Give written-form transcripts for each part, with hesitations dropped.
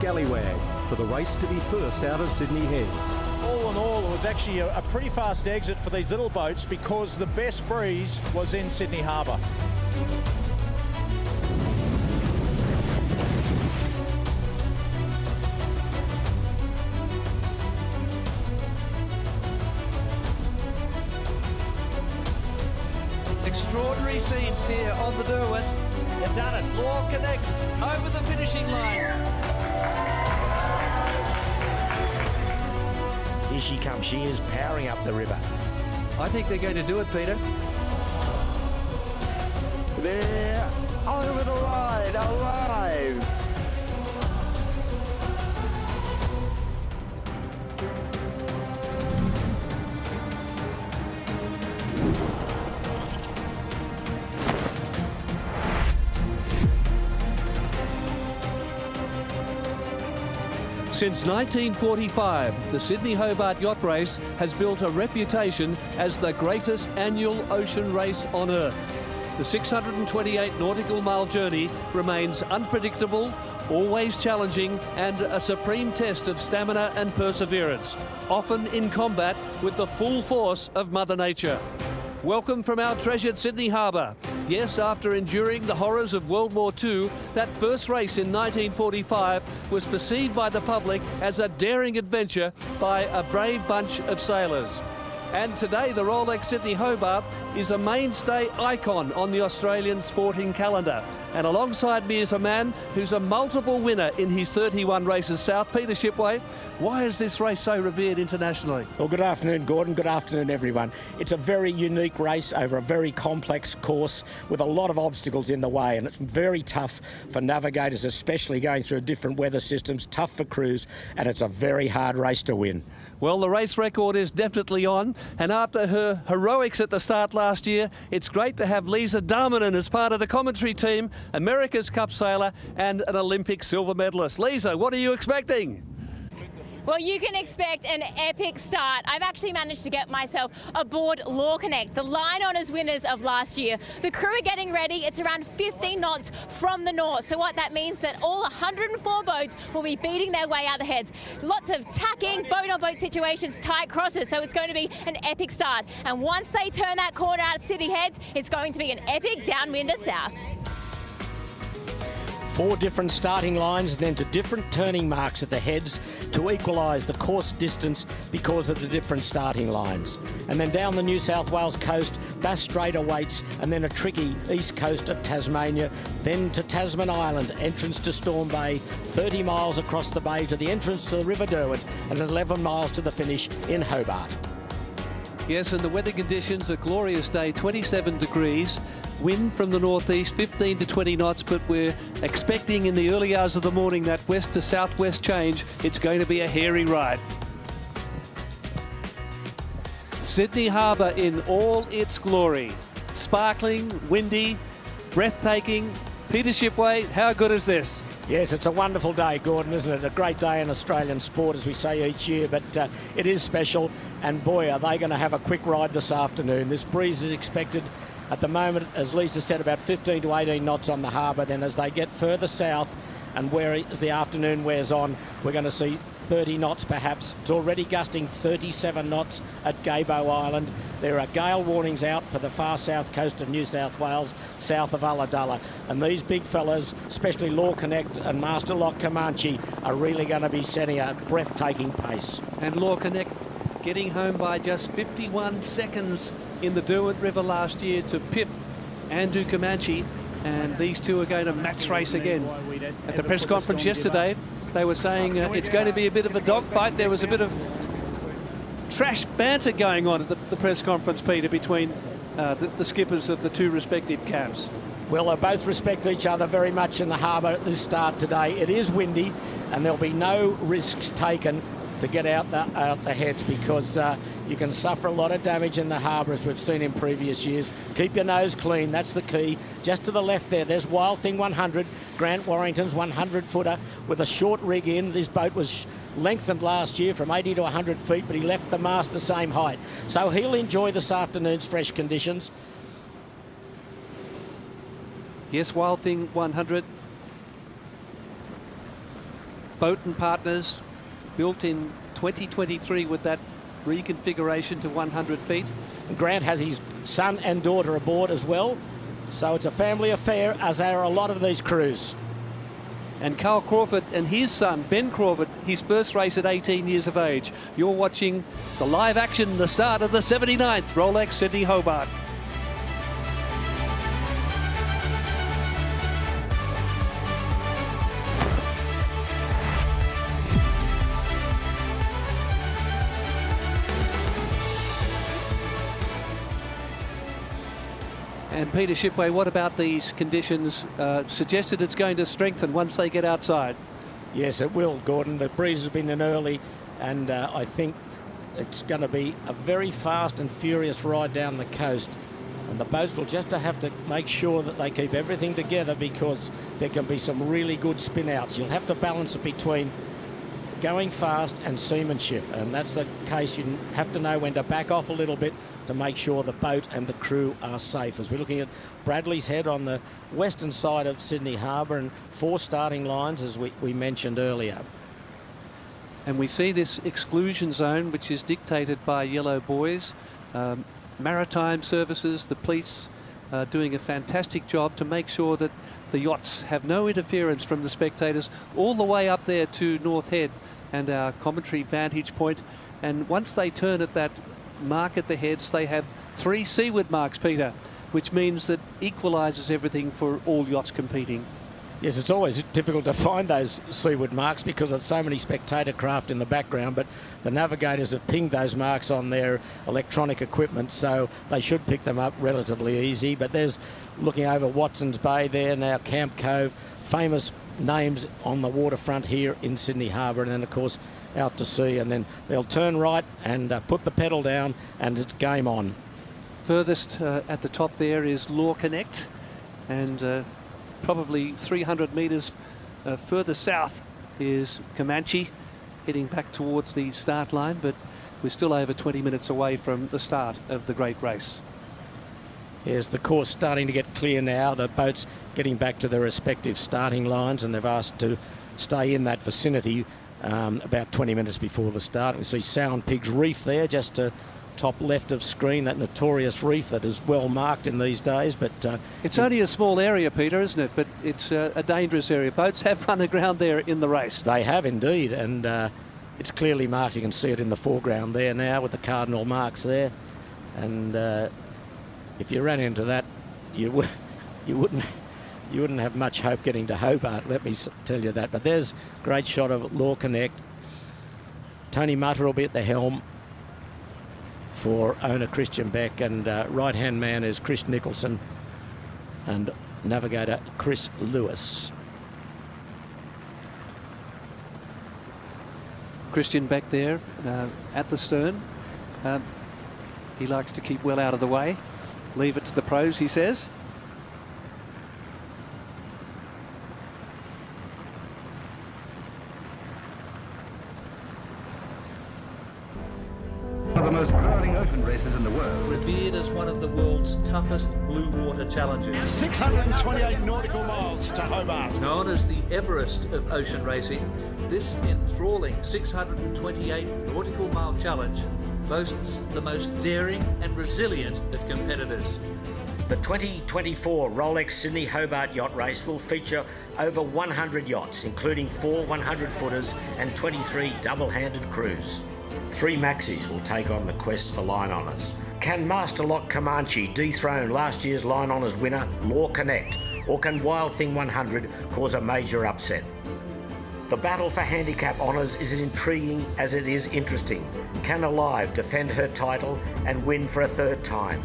Scallywag for the race to be first out of Sydney Heads. All in all, it was actually a pretty fast exit for these little boats because the best breeze was in Sydney Harbor. Extraordinary scenes here on the Derwent. They've done it. Law Connect over the finishing line. Here she comes. She is powering up the river. I think they're going to do it, Peter. They're over the line, alive. Since 1945, the Sydney Hobart Yacht Race has built a reputation as the greatest annual ocean race on Earth. The 628 nautical mile journey remains unpredictable, always challenging, and a supreme test of stamina and perseverance, often in combat with the full force of Mother Nature. Welcome from our treasured Sydney Harbour. Yes, after enduring the horrors of World War II, that first race in 1945 was perceived by the public as a daring adventure by a brave bunch of sailors. And today, the Rolex Sydney Hobart is a mainstay icon on the Australian sporting calendar. And alongside me is a man who's a multiple winner in his 31 races south. Peter Shipway, why is this race so revered internationally? Well, good afternoon, Gordon. Good afternoon, everyone. It's a very unique race over a very complex course with a lot of obstacles in the way, and it's very tough for navigators, especially going through different weather systems, tough for crews, and it's a very hard race to win. Well, the race record is definitely on, and after her heroics at the start last year, it's great to have Lisa Darmanin as part of the commentary team, America's Cup sailor and an Olympic silver medalist. Lisa, what are you expecting? Well, you can expect an epic start. I've actually managed to get myself aboard Law Connect, the line honours winners of last year. The crew are getting ready. It's around 15 knots from the north. So what that means that all 104 boats will be beating their way out the heads. Lots of tacking, boat-on-boat situations, tight crosses. So it's going to be an epic start. And once they turn that corner out at Sydney Heads, it's going to be an epic downwind to south. 4 different starting lines, then to different turning marks at the heads to equalise the course distance because of the different starting lines. And then down the New South Wales coast, Bass Strait awaits, and then a tricky east coast of Tasmania, then to Tasman Island, entrance to Storm Bay, 30 miles across the bay to the entrance to the River Derwent, and 11 miles to the finish in Hobart. Yes, and the weather conditions, a glorious day, 27 degrees. Wind from the northeast, 15 to 20 knots, but we're expecting in the early hours of the morning that west to southwest change. It's going to be a hairy ride. Sydney Harbour in all its glory. Sparkling, windy, breathtaking. Peter Shipway, how good is this? Yes, it's a wonderful day, Gordon, isn't it? A great day in Australian sport, as we say each year, but it is special. And boy, are they going to have a quick ride this afternoon. This breeze is expected at the moment, as Lisa said, about 15 to 18 knots on the harbour. Then as they get further south and as the afternoon wears on, we're going to see 30 knots perhaps. It's already gusting 37 knots at Gabo Island. There are gale warnings out for the far south coast of New South Wales, south of Ulladulla. And these big fellas, especially Law Connect and Master Lock Comanche, are really going to be setting a breathtaking pace. And Law Connect getting home by just 51 seconds in the Derwent River last year to Pip Andrew Comanche, and these two are going to match race again. At the press conference yesterday, they were saying it's going to be a bit of a dogfight. There was a bit of trash banter going on at the press conference, Peter, between the skippers of the two respective cabs. Well, they both respect each other very much in the harbour at this start today. It is windy, and there'll be no risks taken to get out the heads, because you can suffer a lot of damage in the harbour, as we've seen in previous years. Keep your nose clean, that's the key. Just to the left there's Wild Thing 100, Grant Warrington's 100-footer with a short rig in. This boat was lengthened last year from 80 to 100 feet, but he left the mast the same height. So he'll enjoy this afternoon's fresh conditions. Yes, Wild Thing 100. Boat and Partners, built in 2023 with that reconfiguration to 100 feet. Grant has his son and daughter aboard as well. So it's a family affair, as are a lot of these crews. And Carl Crawford and his son, Ben Crawford, his first race at 18 years of age. You're watching the live action, the start of the 79th Rolex Sydney Hobart. And Peter Shipway, what about these conditions? Suggested it's going to strengthen once they get outside. Yes, it will, Gordon. The breeze has been in early, and I think it's going to be a very fast and furious ride down the coast. And the boats will just have to make sure that they keep everything together, because there can be some really good spin-outs. You'll have to balance it between going fast and seamanship, and that's the case. You have to know when to back off a little bit to make sure the boat and the crew are safe. As we're looking at Bradley's Head on the western side of Sydney Harbour, and 4 starting lines, as we mentioned earlier. And we see this exclusion zone, which is dictated by yellow buoys. Maritime services, the police doing a fantastic job to make sure that the yachts have no interference from the spectators all the way up there to North Head and our commentary vantage point. And once they turn at that mark at the heads, they have 3 seaward marks, Peter, which means that equalises everything for all yachts competing. Yes, it's always difficult to find those seaward marks because of so many spectator craft in the background, but the navigators have pinged those marks on their electronic equipment, so they should pick them up relatively easy. But there's, looking over Watson's Bay there now, Camp Cove, famous names on the waterfront here in Sydney Harbour, and then of course out to sea, and then they'll turn right and put the pedal down, and it's game on. Furthest at the top there is Law Connect, and probably 300 metres further south is Comanche, heading back towards the start line, but we're still over 20 minutes away from the start of the great race. Yes, the course starting to get clear now. The boats getting back to their respective starting lines, and they've asked to stay in that vicinity about 20 minutes before the start. We see Sound Pigs Reef there, just to top left of screen, that notorious reef that is well marked in these days. But it's only a small area, Peter, isn't it? But it's a dangerous area. Boats have run aground there in the race. They have indeed, and it's clearly marked. You can see it in the foreground there now with the cardinal marks there. And if you ran into that, you wouldn't have much hope getting to Hobart, let me tell you that. But there's a great shot of Law Connect. Tony Mutter will be at the helm for owner Christian Beck, and right-hand man is Chris Nicholson and navigator Chris Lewis. Christian Beck there at the stern. He likes to keep well out of the way. Leave it to the pros, he says. One of the most grueling ocean races in the world. Revered as one of the world's toughest blue water challenges. 628 nautical miles to Hobart. Known as the Everest of ocean racing, this enthralling 628 nautical mile challenge boasts the most daring and resilient of competitors. The 2024 Rolex Sydney Hobart Yacht Race will feature over 100 yachts, including 4 100-footers and 23 double-handed crews. 3 Maxis will take on the quest for line honours. Can Master Lock Comanche dethrone last year's line honours winner Law Connect, or can Wild Thing 100 cause a major upset? The battle for handicap honours is as intriguing as it is interesting. Can Alive defend her title and win for a 3rd time?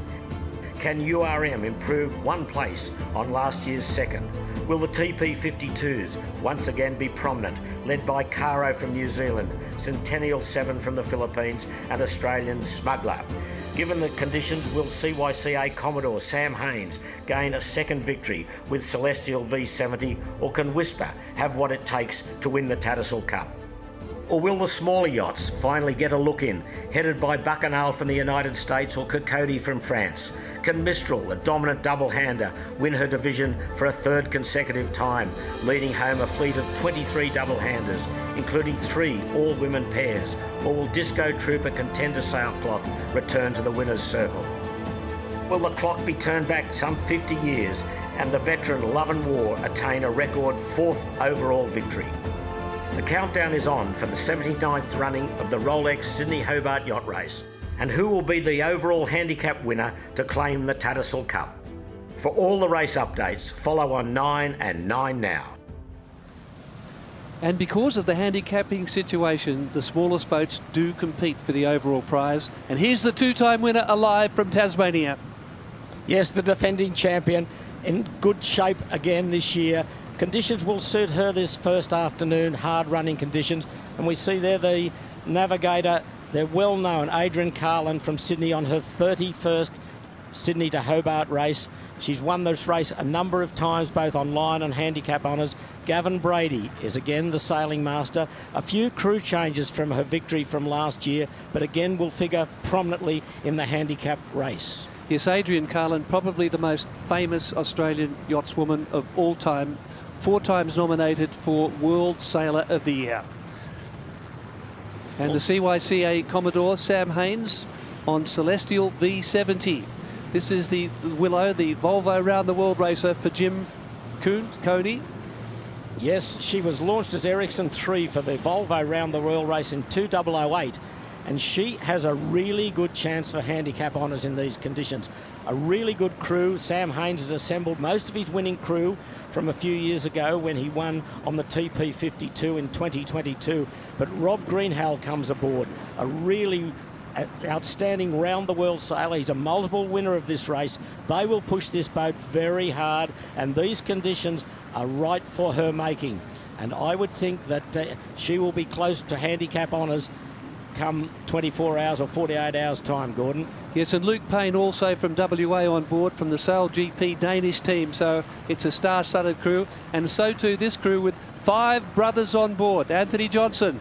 Can URM improve 1 place on last year's 2nd? Will the TP52s once again be prominent, led by Caro from New Zealand, Centennial 7 from the Philippines, and Australian Smuggler? Given the conditions, will CYCA Commodore Sam Haynes gain a 2nd victory with Celestial V70, or can Whisper have what it takes to win the Tattersall Cup? Or will the smaller yachts finally get a look in, headed by Bacchanal from the United States or Cocody from France? Can Mistral, a dominant double-hander, win her division for a 3rd consecutive time, leading home a fleet of 23 double-handers, including 3 all-women pairs, or will Disco Trooper Contender Sailcloth return to the winner's circle? Will the clock be turned back some 50 years and the veteran Love and War attain a record 4th overall victory? The countdown is on for the 79th running of the Rolex Sydney Hobart Yacht Race, and who will be the overall handicap winner to claim the Tattersall Cup? For all the race updates, follow on 9 and 9 Now. And because of the handicapping situation, the smallest boats do compete for the overall prize. And here's the 2-time winner alive from Tasmania. Yes, the defending champion in good shape again this year. Conditions will suit her this first afternoon, hard running conditions. And we see there the navigator, they're well known, Adrian Carlin from Sydney on her 31st Sydney to Hobart race. She's won this race a number of times, both on line and handicap honours. Gavin Brady is again the sailing master. A few crew changes from her victory from last year, but again will figure prominently in the handicap race. Yes, Adrian Carlin, probably the most famous Australian yachtswoman of all time, 4 times nominated for World Sailor of the Year. And the CYCA Commodore Sam Haynes on Celestial V70. This is the Willow, the Volvo Round the World racer for Jim Coney. Yes, she was launched as Ericsson 3 for the Volvo Round the World race in 2008. And she has a really good chance for handicap honours in these conditions. A really good crew. Sam Haynes has assembled most of his winning crew from a few years ago when he won on the TP52 in 2022. But Rob Greenhalgh comes aboard, a really outstanding round-the-world sailor. He's a multiple winner of this race. They will push this boat very hard, and these conditions are right for her making. And I would think that she will be close to handicap honours come 24 hours or 48 hours time, Gordon. Yes, and Luke Payne also from WA on board from the Sail GP Danish team, so it's a star-studded crew, and so too this crew with 5 brothers on board. Anthony Johnson,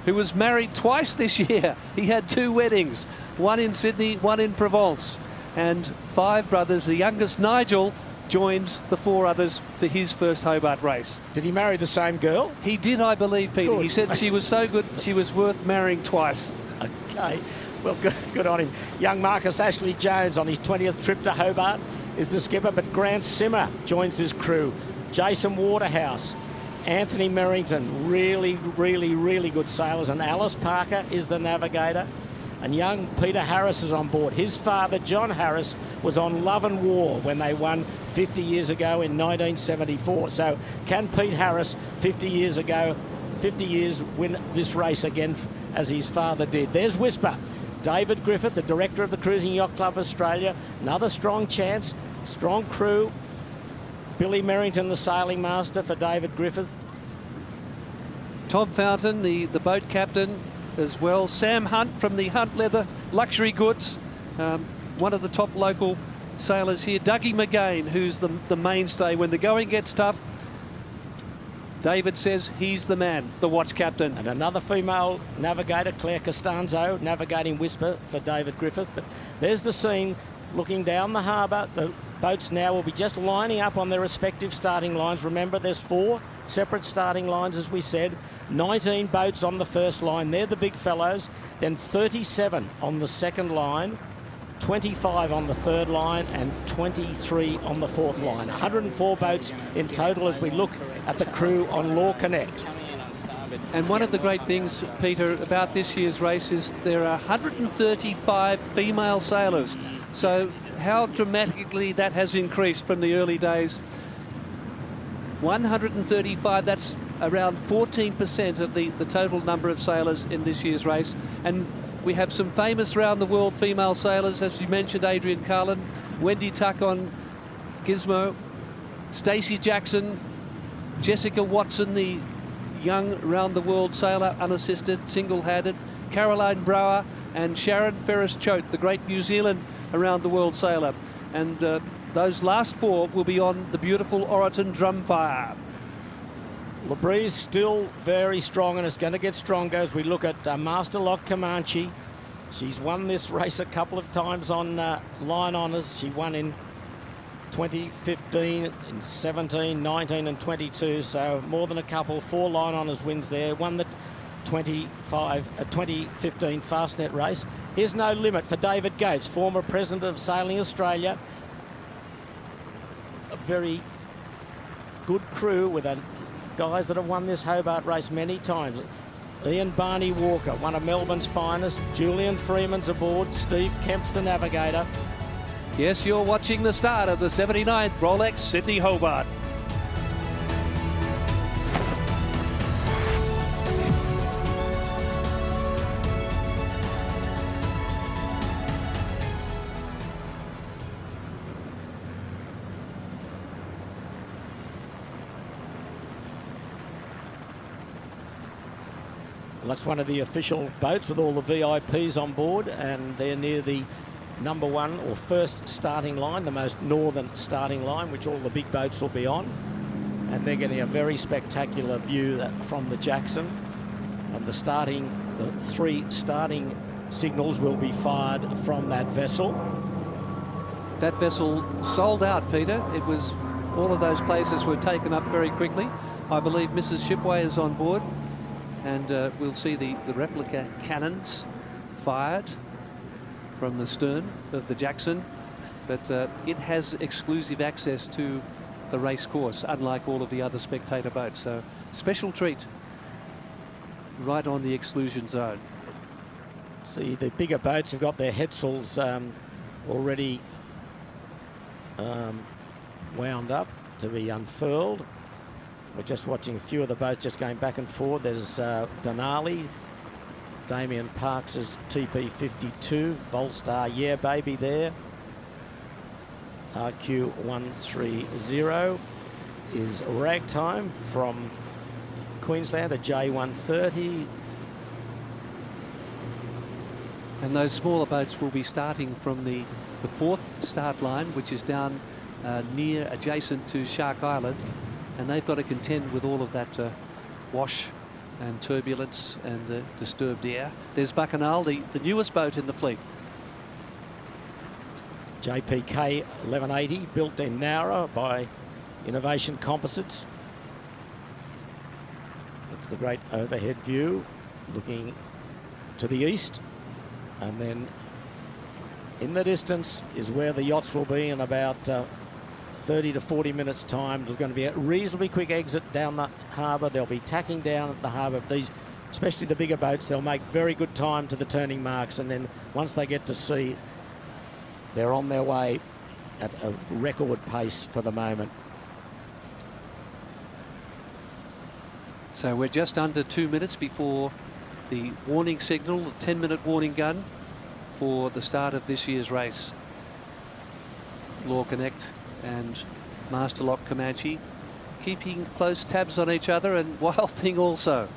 who was married twice this year. He had 2 weddings, one in Sydney, one in Provence, and 5 brothers. The youngest, Nigel, joins the 4 others for his first Hobart race. Did he marry the same girl? He did, I believe, Peter. Good. He said she was so good, she was worth marrying twice. Okay, well, good on him. Young Marcus Ashley Jones on his 20th trip to Hobart is the skipper, but Grant Simmer joins his crew. Jason Waterhouse, Anthony Merrington, really good sailors, and Alice Parker is the navigator. And young Peter Harris is on board. His father, John Harris, was on Love and War when they won 50 years ago in 1974. So can Pete Harris, 50 years, win this race again as his father did? There's Whisper. David Griffith, the director of the Cruising Yacht Club Australia. Another strong chance, strong crew. Billy Merrington, the sailing master for David Griffith. Tom Fountain, the boat captain as well. Sam Hunt from the Hunt Leather Luxury Goods, one of the top local sailors here. Dougie McGain, who's the mainstay when the going gets tough. David says he's the man, the watch captain. And another female navigator, Claire Costanzo, navigating Whisper for David Griffith. But there's the scene looking down the harbour. The boats now will be just lining up on their respective starting lines. Remember, there's 4 separate starting lines, as we said. 19 boats on the first line. They're the big fellows. Then 37 on the second line, 25 on the third line, and 23 on the fourth line. 104 boats in total as we look at the crew on Law Connect. And one of the great things, Peter, about this year's race is there are 135 female sailors. So how dramatically that has increased from the early days. 135, that's around 14% of the total number of sailors in this year's race. And we have some famous round-the-world female sailors, as you mentioned, Adrian Carlin, Wendy Tuck on Gizmo, Stacey Jackson, Jessica Watson, the young round-the-world sailor, unassisted, single-handed, Caroline Brower, and Sharon Ferris-Choate, the great New Zealand around-the-world sailor. And those last 4 will be on the beautiful Oroton Drumfire. The breeze still very strong, and it's going to get stronger as we look at Master Lock Comanche. She's won this race a couple of times on line honours. She won in 2015, in 17, 19 and 22, so more than a couple. 4 line honours wins there. Won the 2015 Fastnet race. Here's No Limit for David Gates, former president of Sailing Australia. A very good crew with guys that have won this Hobart race many times. Ian Barney Walker, one of Melbourne's finest. Julian Freeman's aboard. Steve Kemp's the navigator. Yes, you're watching the start of the 79th Rolex Sydney Hobart. Well, that's one of the official boats with all the VIPs on board, and they're near the number 1 or first starting line, the most northern starting line, which all the big boats will be on. And they're getting a very spectacular view from the Jackson. And the 3 starting signals will be fired from that vessel. That vessel sold out, Peter. It was, all of those places were taken up very quickly. I believe Mrs. Shipway is on board, and we'll see the replica cannons fired from the stern of the Jackson, but it has exclusive access to the race course, unlike all of the other spectator boats. So special treat right on the exclusion zone. See, the bigger boats have got their headsails already wound up to be unfurled. We're just watching a few of the boats just going back and forth. There's Denali, Damien Parks' TP52, Volstar Yeah Baby there. RQ130 is Ragtime from Queensland, a J130. And those smaller boats will be starting from the 4th start line, which is down near adjacent to Shark Island, and they've got to contend with all of that wash and turbulence and disturbed air. There's Bacchanal, the newest boat in the fleet. JPK 1180, built in Nowra by Innovation Composites. It's the great overhead view looking to the east, and then in the distance is where the yachts will be in about 30 to 40 minutes time. There's going to be a reasonably quick exit down the harbour. They'll be tacking down at the harbour. These, especially the bigger boats, they'll make very good time to the turning marks, and then once they get to sea, they're on their way at a record pace for the moment. So we're just under 2 minutes before the warning signal, the 10-minute warning gun for the start of this year's race. Law Connect and Masterlock Comanche keeping close tabs on each other, and Wild Thing also,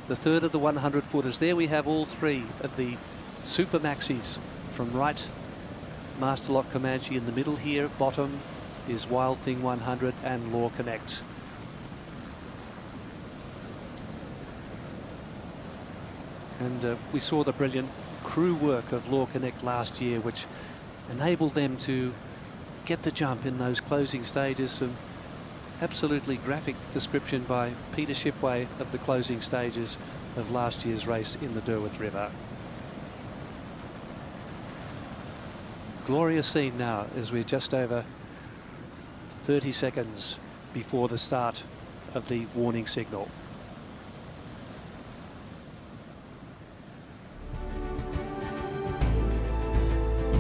the 3rd of the 100-footers. There we have all 3 of the Super Maxis from right. Masterlock Comanche in the middle here. Bottom is Wild Thing 100 and Law Connect. And we saw the brilliant crew work of Law Connect last year, which enabled them to get the jump in those closing stages. Some absolutely graphic description by Peter Shipway of the closing stages of last year's race in the Derwent River. Glorious scene now as we're just over 30 seconds before the start of the warning signal.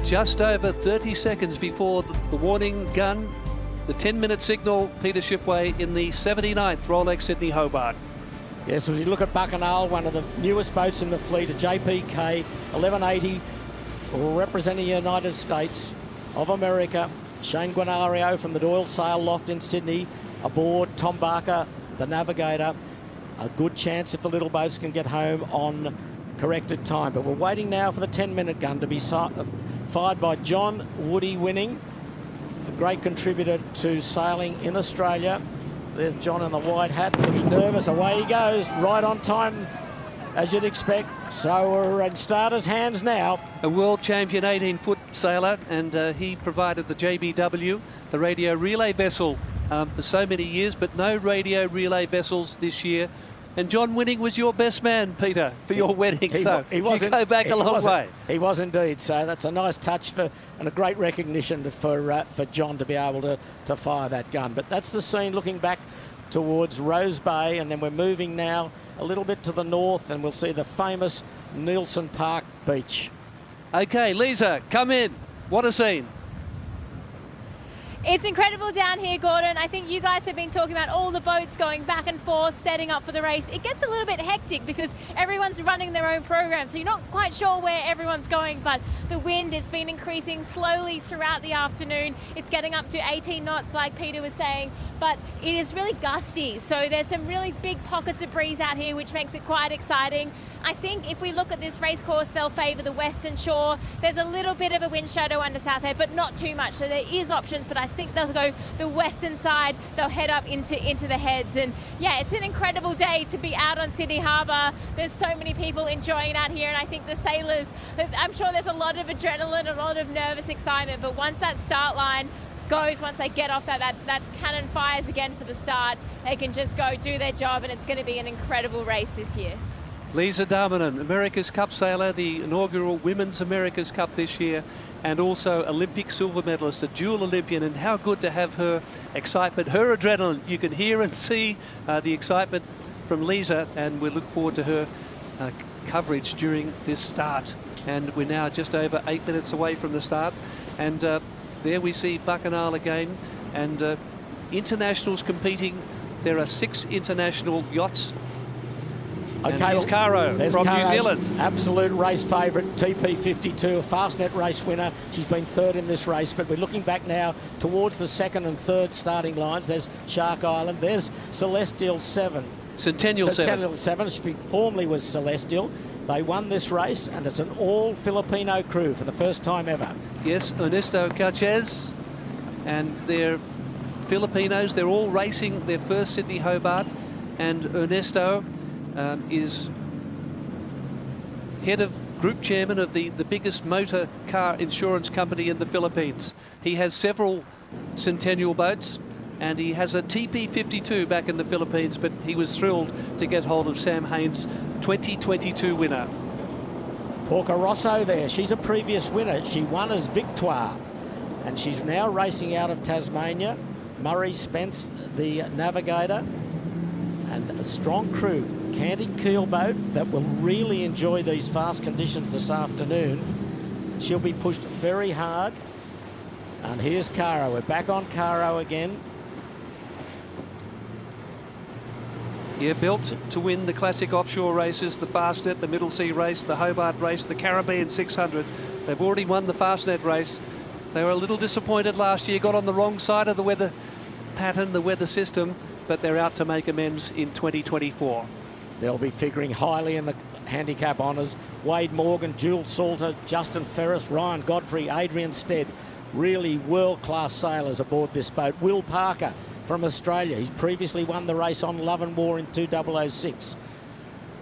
Just over 30 seconds before the warning gun, the 10-minute signal, Peter Shipway in the 79th Rolex Sydney Hobart. Yes, as you look at Bacchanal, one of the newest boats in the fleet, a JPK 1180, representing the United States of America. Shane Guinario from the Doyle Sail Loft in Sydney aboard. Tom Barker, the navigator. A good chance if the little boats can get home on corrected time. But we're waiting now for the 10-minute gun to be fired by John Woody Winning, a great contributor to sailing in Australia. There's John in the white hat, looking nervous. Away he goes, right on time, as you'd expect. So we're in starters' hands now. A world champion 18-foot sailor, and he provided the JBW the radio relay vessel for so many years, but no radio relay vessels this year. And John Winning was your best man, Peter, for your wedding. So you go back a long way. He was indeed. So that's a nice touch and a great recognition for John to be able to fire that gun. But that's the scene looking back towards Rose Bay, and then we're moving now a little bit to the north, and we'll see the famous Nielsen Park beach. Okay, Lisa, come in. What a scene. It's incredible down here, Gordon. I think you guys have been talking about all the boats going back and forth, setting up for the race. It gets a little bit hectic because everyone's running their own program, so you're not quite sure where everyone's going, but the wind, it's been increasing slowly throughout the afternoon. It's getting up to 18 knots, like Peter was saying, but it is really gusty. So there's some really big pockets of breeze out here, which makes it quite exciting. I think if we look at this race course, they'll favour the western shore. There's a little bit of a wind shadow under South Head, but not too much. So there is options, but I think they'll go the western side. They'll head up into the heads. And yeah, it's an incredible day to be out on Sydney Harbour. There's so many people enjoying it out here. And I think the sailors, I'm sure there's a lot of adrenaline, a lot of nervous excitement. But once that start line goes, once they get off that cannon fires again for the start, they can just go do their job. And it's going to be an incredible race this year. Lisa Darmanin, America's Cup sailor, the inaugural Women's America's Cup this year, and also Olympic silver medalist, a dual Olympian, and how good to have her excitement, her adrenaline. You can hear and see the excitement from Lisa, and we look forward to her coverage during this start. And we're now just over 8 minutes away from the start, and there we see Bacchanal again, and internationals competing. There are 6 international yachts. Okay, and here's Caro from New Zealand. Absolute race favourite, TP52, a Fastnet race winner. She's been third in this race, but we're looking back now towards the second and third starting lines. There's Shark Island. There's Celestial 7. Centennial 7. She formerly was Celestial. They won this race, and it's an all-Filipino crew for the first time ever. Yes, Ernesto Carchez, and they're Filipinos. They're all racing their first Sydney Hobart, and Ernesto is head of group chairman of the biggest motor car insurance company in the Philippines. He has several Centennial boats, and he has a TP52 back in the Philippines, but he was thrilled to get hold of Sam Haines, 2022 winner. Porca Rosso there, she's a previous winner. She won as Victoire, and she's now racing out of Tasmania. Murray Spence, the navigator, and a strong crew. Canting keel boat that will really enjoy these fast conditions this afternoon. She'll be pushed very hard. And here's Caro. We're back on Caro again. Yeah, built to win the classic offshore races, the Fastnet, the Middle Sea race, the Hobart race, the Caribbean 600. They've already won the Fastnet race. They were a little disappointed last year, got on the wrong side of the weather pattern, the weather system, but they're out to make amends in 2024. They'll be figuring highly in the handicap honours. Wade Morgan, Jules Salter, Justin Ferris, Ryan Godfrey, Adrian Stead. Really world-class sailors aboard this boat. Will Parker from Australia. He's previously won the race on Love and War in 2006.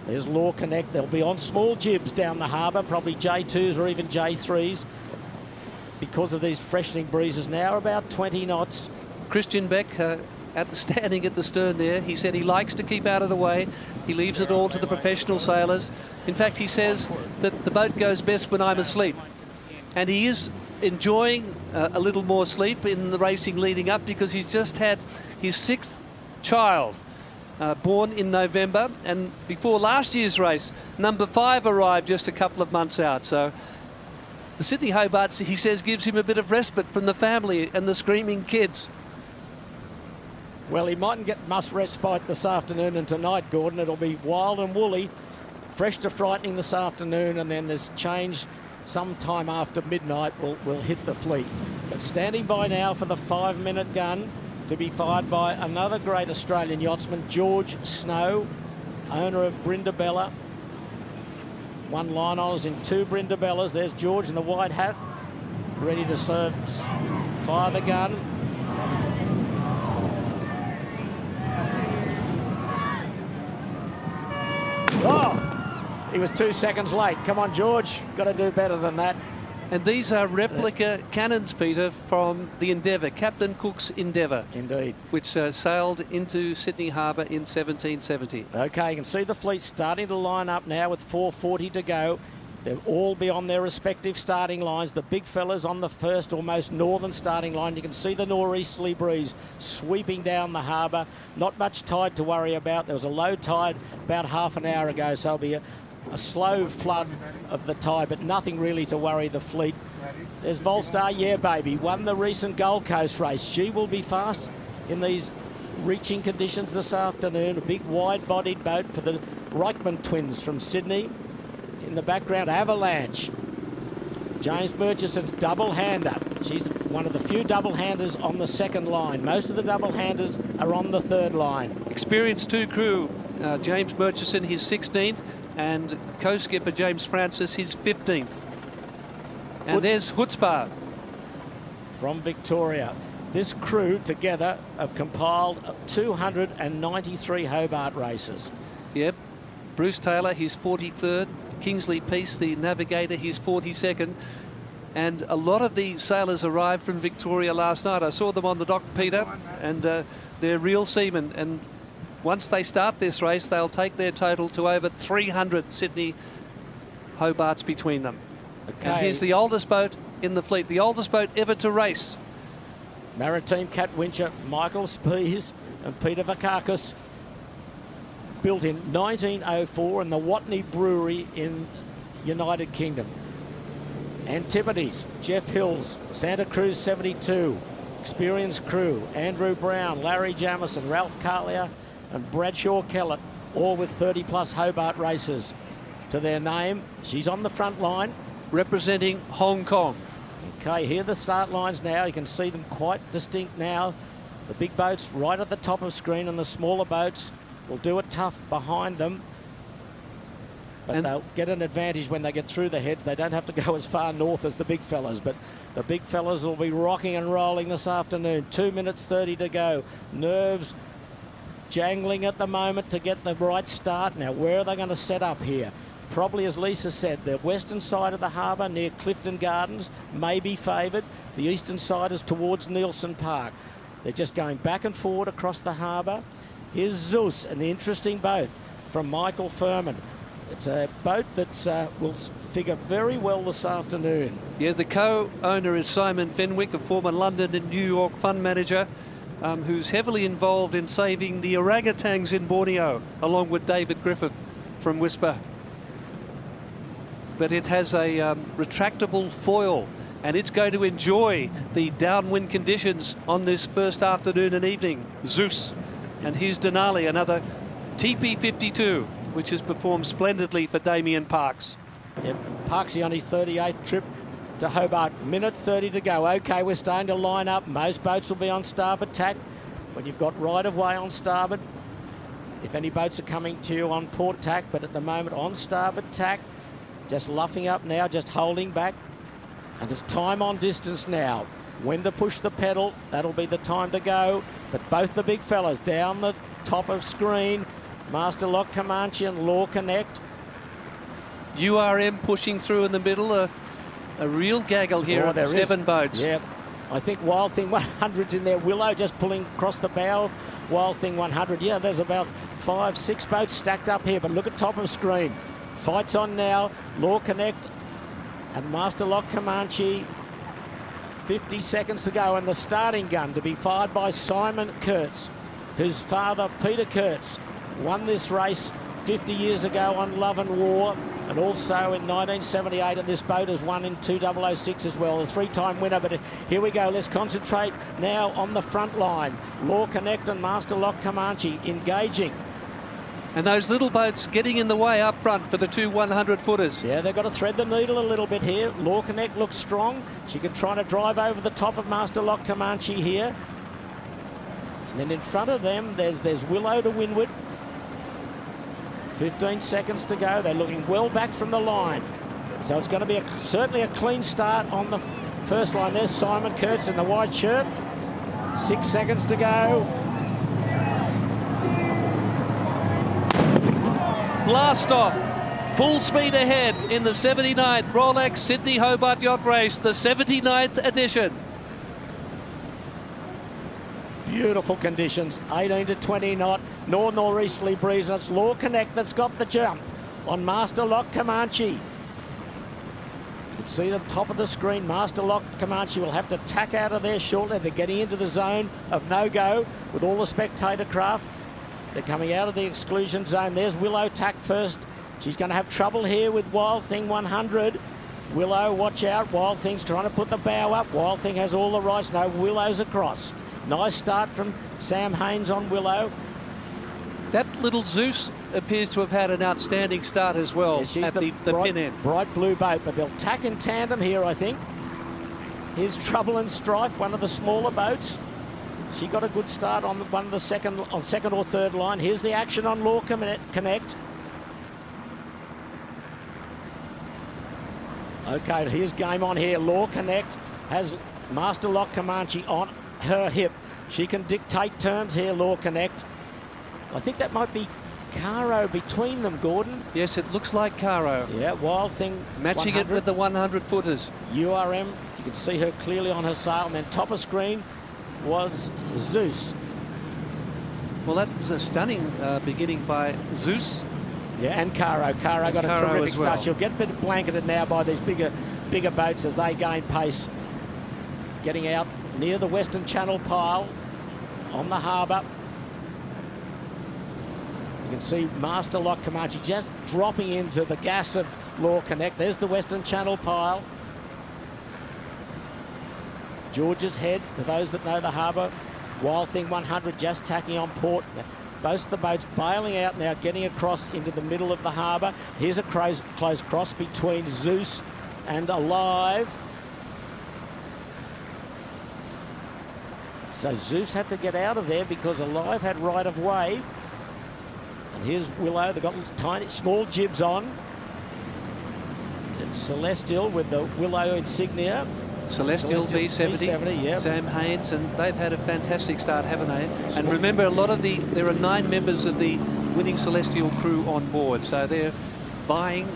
There's Law Connect. They'll be on small jibs down the harbour, probably J2s or even J3s. Because of these freshening breezes now, about 20 knots. Christian Beck standing at the stern there. He said he likes to keep out of the way. He leaves it all to the professional sailors. In fact, he says that the boat goes best when I'm asleep. And he is enjoying a little more sleep in the racing leading up, because he's just had his 6th child born in November. And before last year's race, number 5 arrived just a couple of months out. So the Sydney Hobart, he says, gives him a bit of respite from the family and the screaming kids. Well, he mightn't get much respite this afternoon and tonight, Gordon. It'll be wild and woolly, fresh to frightening this afternoon, and then there's change sometime after midnight will hit the fleet. But standing by now for the 5-minute gun to be fired by another great Australian yachtsman, George Snow, owner of Brindabella. 1 line honours in 2 Brindabellas. There's George in the white hat, ready to fire the gun. Oh, he was 2 seconds late. Come on, George. Got to do better than that. And these are replica cannons, Peter, from the Endeavour, Captain Cook's Endeavour. Indeed. Which sailed into Sydney Harbour in 1770. Okay, you can see the fleet starting to line up now with 4:40 to go. They'll all be on their respective starting lines. The big fellas on the first or most northern starting line. You can see the nor'easterly breeze sweeping down the harbour. Not much tide to worry about. There was a low tide about half an hour ago, so it'll be a slow flood of the tide, but nothing really to worry the fleet. There's Volstar, yeah, baby, won the recent Gold Coast race. She will be fast in these reaching conditions this afternoon. A big wide-bodied boat for the Reichman twins from Sydney. In the background, Avalanche. James Murchison's double-hander. She's one of the few double-handers on the second line. Most of the double-handers are on the third line. Experienced two crew, James Murchison, his 16th, and co-skipper James Francis, his 15th. And there's Hutzpah from Victoria. This crew together have compiled 293 Hobart races. Yep. Bruce Taylor, his 43rd. Kingsley Peace, the navigator, his 42nd. And a lot of the sailors arrived from Victoria last night. I saw them on the dock, Peter, and they're real seamen. And once they start this race, they'll take their total to over 300 Sydney Hobarts between them. Okay. And here's the oldest boat in the fleet, the oldest boat ever to race. Maritime Cat Wincher, Michael Spies and Peter Vakakis, built in 1904 in the Watney Brewery in United Kingdom. Antipodes, Jeff Hills, Santa Cruz 72, experienced crew, Andrew Brown, Larry Jamison, Ralph Carlier and Bradshaw Kellett, all with 30+ Hobart races to their name. She's on the front line. Representing Hong Kong. Okay, here are the start lines now. You can see them quite distinct now. The big boats right at the top of screen and the smaller boats will do it tough behind them. But they'll get an advantage when they get through the heads. They don't have to go as far north as the big fellas, but the big fellas will be rocking and rolling this afternoon. 2 minutes 30 to go. Nerves jangling at the moment to get the right start. Now, where are they going to set up here? Probably, as Lisa said, the western side of the harbour near Clifton Gardens may be favoured. The eastern side is towards Nielsen Park. They're just going back and forward across the harbour. Here's Zeus, an interesting boat from Michael Furman. It's a boat that will figure very well this afternoon. Yeah, the co-owner is Simon Fenwick, a former London and New York fund manager, who's heavily involved in saving the orangutans in Borneo, along with David Griffith from Whisper. But it has a retractable foil, and it's going to enjoy the downwind conditions on this first afternoon and evening. Zeus. And here's Denali, another TP52, which has performed splendidly for Damien Parks. Yep, Parksy on his 38th trip to Hobart. Minute 30 to go. Okay, we're starting to line up. Most boats will be on starboard tack. When you've got right of way on starboard, if any boats are coming to you on port tack, but at the moment on starboard tack, just luffing up now, just holding back. And it's time on distance now. When to push the pedal, that'll be the time to go. But both the big fellas down the top of screen, Master Lock Comanche and Law Connect. URM pushing through in the middle, a real gaggle here of 7 boats. Yeah, I think Wild Thing 100's in there. Willow just pulling across the bow of Wild Thing 100. Yeah, there's about 5, 6 boats stacked up here, but look at top of screen. Fight's on now. Law Connect and Master Lock Comanche. 50 seconds to go, and the starting gun to be fired by Simon Kurtz, whose father, Peter Kurtz, won this race 50 years ago on Love and War, and also in 1978, and this boat has won in 2006 as well, a 3-time winner. But here we go, let's concentrate now on the front line. Law Connect and Master Lock Comanche engaging. And those little boats getting in the way up front for the 2 100-footers. Yeah, they've got to thread the needle a little bit here. Law Connect looks strong. She can try to drive over the top of Master Lock Comanche here. And then in front of them, there's Willow to windward. 15 seconds to go. They're looking well back from the line. So it's going to be certainly a clean start on the first line. There's Simon Kurtz in the white shirt. 6 seconds to go. Blast off Full speed ahead in the 79th Rolex Sydney Hobart Yacht Race, the 79th edition. Beautiful conditions, 18 to 20 knot, north-northeasterly breeze, and it's Law Connect that's got the jump on Master Lock Comanche. You can see the top of the screen. Master Lock Comanche will have to tack out of there shortly. They're getting into the zone of no-go with all the spectator craft. They're coming out of the exclusion zone. There's Willow tack first. She's going to have trouble here with Wild Thing 100. Willow, watch out. Wild Thing's trying to put the bow up. Wild Thing has all the rights. No, Willow's across. Nice start from Sam Haynes on Willow. That little Zeus appears to have had an outstanding start as well at the pin end. Bright blue boat, but they'll tack in tandem here, I think. Here's Trouble and Strife, one of the smaller boats. She got a good start on one of the second or third line. Here's the action on Law Connect. Okay, here's game on here. Law Connect has Master Lock Comanche on her hip. She can dictate terms here, Law Connect. I think that might be Caro between them, Gordon. Yes, it looks like Caro. Yeah, Wild Thing matching 100. it with the 100 footers. URM, you can see her clearly on her sail, and then top of screen was Zeus. Well, that was a stunning beginning by Zeus. Yeah, and Caro. Caro got a terrific well. start. She'll get a bit blanketed now by these bigger boats as they gain pace. Getting out near the Western Channel pile on the harbour. You can see Master Lock Comanche just dropping into the gas of Law Connect. There's the Western Channel pile. George's Head, for those that know the harbour. Wild Thing 100 just tacking on port. Both of the boats bailing out now, getting across into the middle of the harbour. Here's a close cross between Zeus and Alive. So Zeus had to get out of there because Alive had right of way. And here's Willow. They've got tiny, small jibs on. And Celestial with the Willow insignia. Celestial V70, yep. Sam Haynes, and they've had a fantastic start, haven't they? And remember, there are 9 members of the winning Celestial crew on board, so they're vying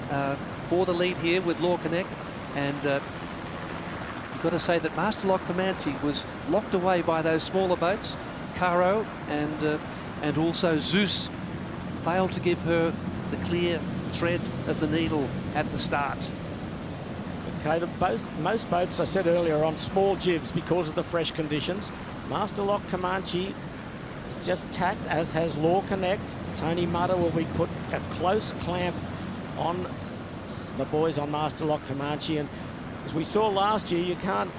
for the lead here with Law Connect. And you've got to say that Master Lock Comanche was locked away by those smaller boats. Caro and also Zeus failed to give her the clear thread of the needle at the start. Okay, most boats, I said earlier, are on small jibs because of the fresh conditions. Master Lock Comanche is just tacked, as has Law Connect. Tony Mutter will be put a close clamp on the boys on Master Lock Comanche. And as we saw last year, you can't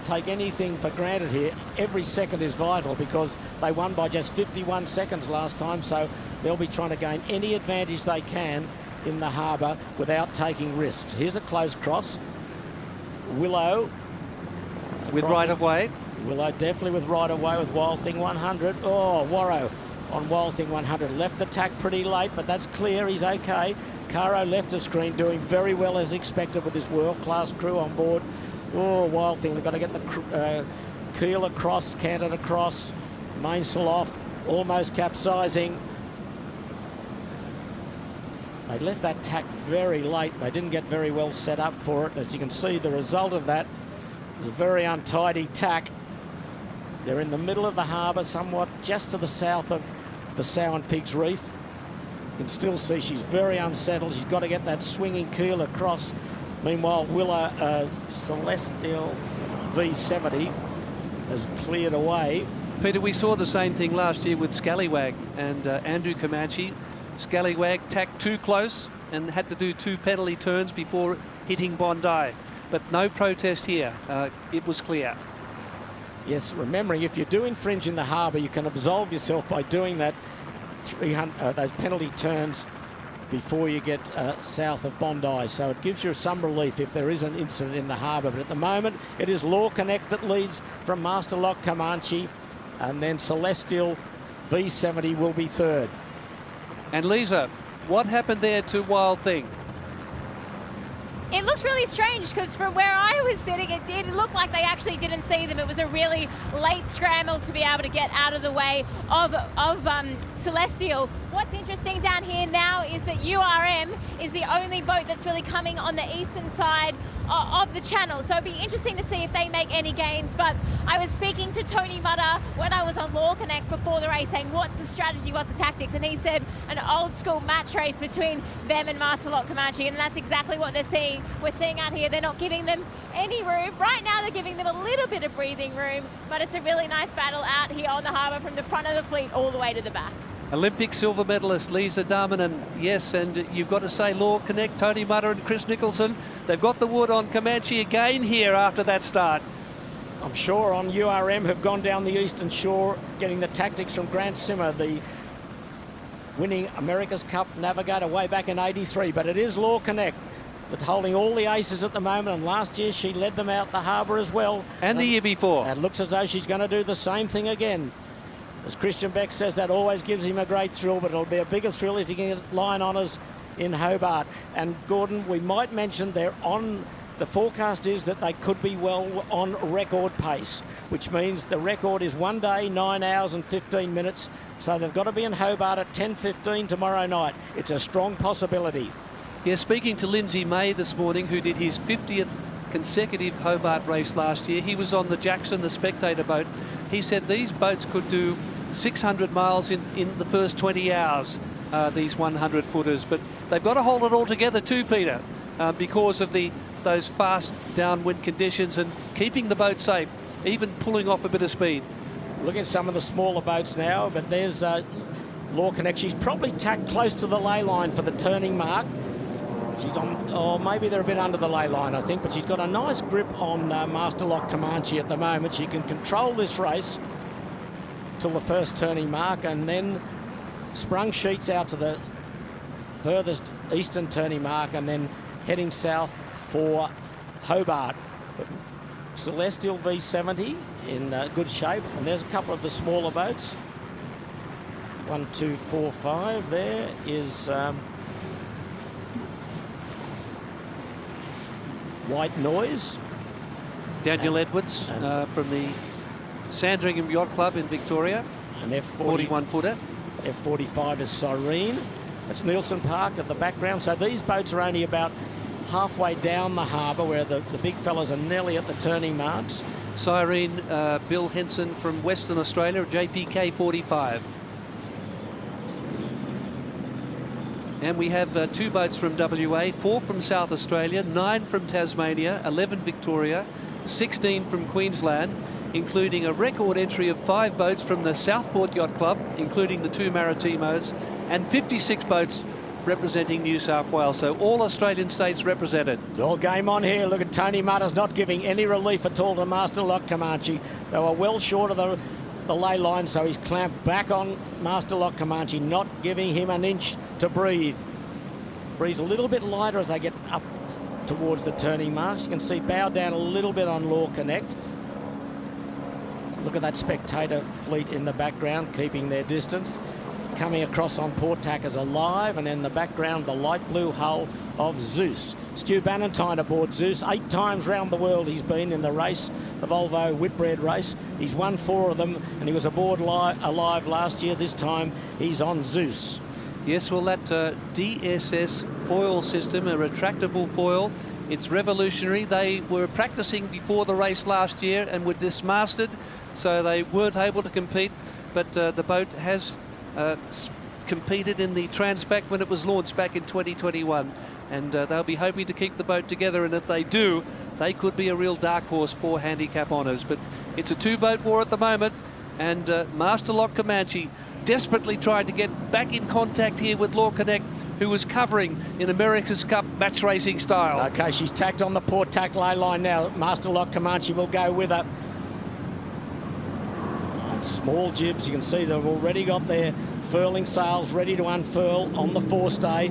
take anything for granted here. Every second is vital because they won by just 51 seconds last time, so they'll be trying to gain any advantage they can in the harbour without taking risks. Here's a close cross. Willow with right of way. Willow definitely with right of way with Wild Thing 100. Oh, Warrow on Wild Thing 100. Left the tack pretty late, but that's clear. He's okay. Caro left of screen doing very well as expected with this world-class crew on board. Oh, Wild Thing. They've got to get the keel across, canted across. Mainsail off, almost capsizing. They left that tack very late. They didn't get very well set up for it. As you can see, the result of that is a very untidy tack. They're in the middle of the harbour, somewhat just to the south of the Sow and Pigs Reef. You can still see she's very unsettled. She's got to get that swinging keel across. Meanwhile, Willow Celestial V70 has cleared away. Peter, we saw the same thing last year with Scallywag and Andrew Comanche. Scallywag tacked too close and had to do 2 penalty turns before hitting Bondi. But no protest here. It was clear. Yes, remembering if you do infringe in the harbour, you can absolve yourself by doing that those penalty turns before you get south of Bondi. So it gives you some relief if there is an incident in the harbour. But at the moment, it is Law Connect that leads from Master Lock Comanche, and then Celestial V70 will be third. And Lisa, what happened there to Wild Thing? It looks really strange because from where I was sitting, it did look like they actually didn't see them. It was a really late scramble to be able to get out of the way of Celestial. What's interesting down here now is that URM is the only boat that's really coming on the eastern side of the channel. So it'd be interesting to see if they make any gains. But I was speaking to Tony Mutter when I was on Law Connect before the race saying, what's the strategy, what's the tactics? And he said an old school match race between them and Master Lock Comanche. And that's exactly what they're seeing. We're seeing out here, they're not giving them any room. Right now they're giving them a little bit of breathing room, but it's a really nice battle out here on the harbour from the front of the fleet all the way to the back. Olympic silver medalist Lisa Darmanin, yes, and you've got to say Law Connect, Tony Mutter and Chris Nicholson, they've got the wood on Comanche again here after that start. I'm sure on URM have gone down the eastern shore, getting the tactics from Grant Simmer, the winning America's Cup navigator way back in '83. But it is Law Connect that's holding all the aces at the moment, and last year she led them out the harbour as well. And the year before. And it looks as though she's going to do the same thing again. As Christian Beck says, that always gives him a great thrill, but it'll be a bigger thrill if he can get line honours in Hobart. And Gordon, we might mention they're on, the forecast is that they could be well on record pace, which means the record is 1 day, 9 hours and 15 minutes. So they've got to be in Hobart at 10:15 tomorrow night. It's a strong possibility. Yeah, speaking to Lindsay May this morning, who did his 50th consecutive Hobart race last year. He was on the Jackson, the spectator boat. He said these boats could do 600 miles in the first 20 hours, these 100-footers. But they've got to hold it all together too, Peter, because of those fast downwind conditions and keeping the boat safe, even pulling off a bit of speed. Look at some of the smaller boats now, but there's Law Connect. She's probably tacked close to the ley line for the turning mark. She's on, or maybe they're a bit under the ley line, I think, but she's got a nice grip on Master Lock Comanche at the moment. She can control this race till the first turning mark, and then sprung sheets out to the furthest eastern turning mark, and then heading south for Hobart. Celestial V70 in good shape, and there's a couple of the smaller boats. 1, 2, 4, 5. There is White Noise. Daniel Edwards from the Sandringham Yacht Club in Victoria. An F40, 41-footer. F45 is Cyrene. It's Nielsen Park at the background. So these boats are only about halfway down the harbour, where the big fellas are nearly at the turning marks. Cyrene, Bill Henson from Western Australia, JPK 45. And we have 2 boats from WA, 4 from South Australia, 9 from Tasmania, 11 Victoria, 16 from Queensland, including a record entry of 5 boats from the Southport Yacht Club, including the 2 Maritimos, and 56 boats representing New South Wales. So all Australian states represented. All game on here. Look at Tony Mutter's not giving any relief at all to Master Lock Comanche. They were well short of the ley line, so he's clamped back on Master Lock Comanche, not giving him an inch to breathe. Breathes a little bit lighter as they get up towards the turning marks. You can see bow down a little bit on Law Connect. Look at that spectator fleet in the background, keeping their distance. Coming across on port tack as Alive, and in the background the light blue hull of Zeus. Stu Bannatyne aboard Zeus. 8 times round the world he's been in the race, the Volvo Whitbread race. He's won 4 of them, and he was aboard Alive last year. This time he's on Zeus. Yes, well, that DSS foil system, a retractable foil, it's revolutionary. They were practicing before the race last year and were dismasted, so they weren't able to compete, but the boat has competed in the Transpac when it was launched back in 2021, and they'll be hoping to keep the boat together, and if they do, they could be a real dark horse for handicap honours. But it's a 2-boat war at the moment, and Master Lock Comanche desperately tried to get back in contact here with Law Connect, who was covering in America's Cup match racing style. Okay, she's tacked on the port tack ley line now. Master Lock Comanche will go with her. Small jibs, you can see they've already got their furling sails ready to unfurl on the forestay.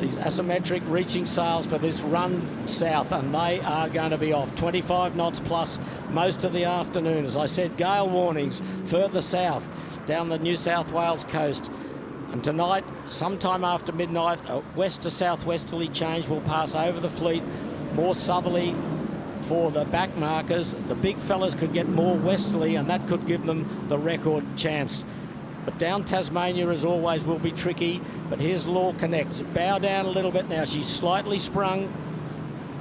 These asymmetric reaching sails for this run south, and they are going to be off 25 knots plus most of the afternoon. As I said, gale warnings further south down the New South Wales coast. And tonight, sometime after midnight, a west to southwesterly change will pass over the fleet, more southerly for the back markers. The big fellas could get more westerly, and that could give them the record chance. But down Tasmania, as always, will be tricky. But here's Law Connect. Bow down a little bit now. She's slightly sprung.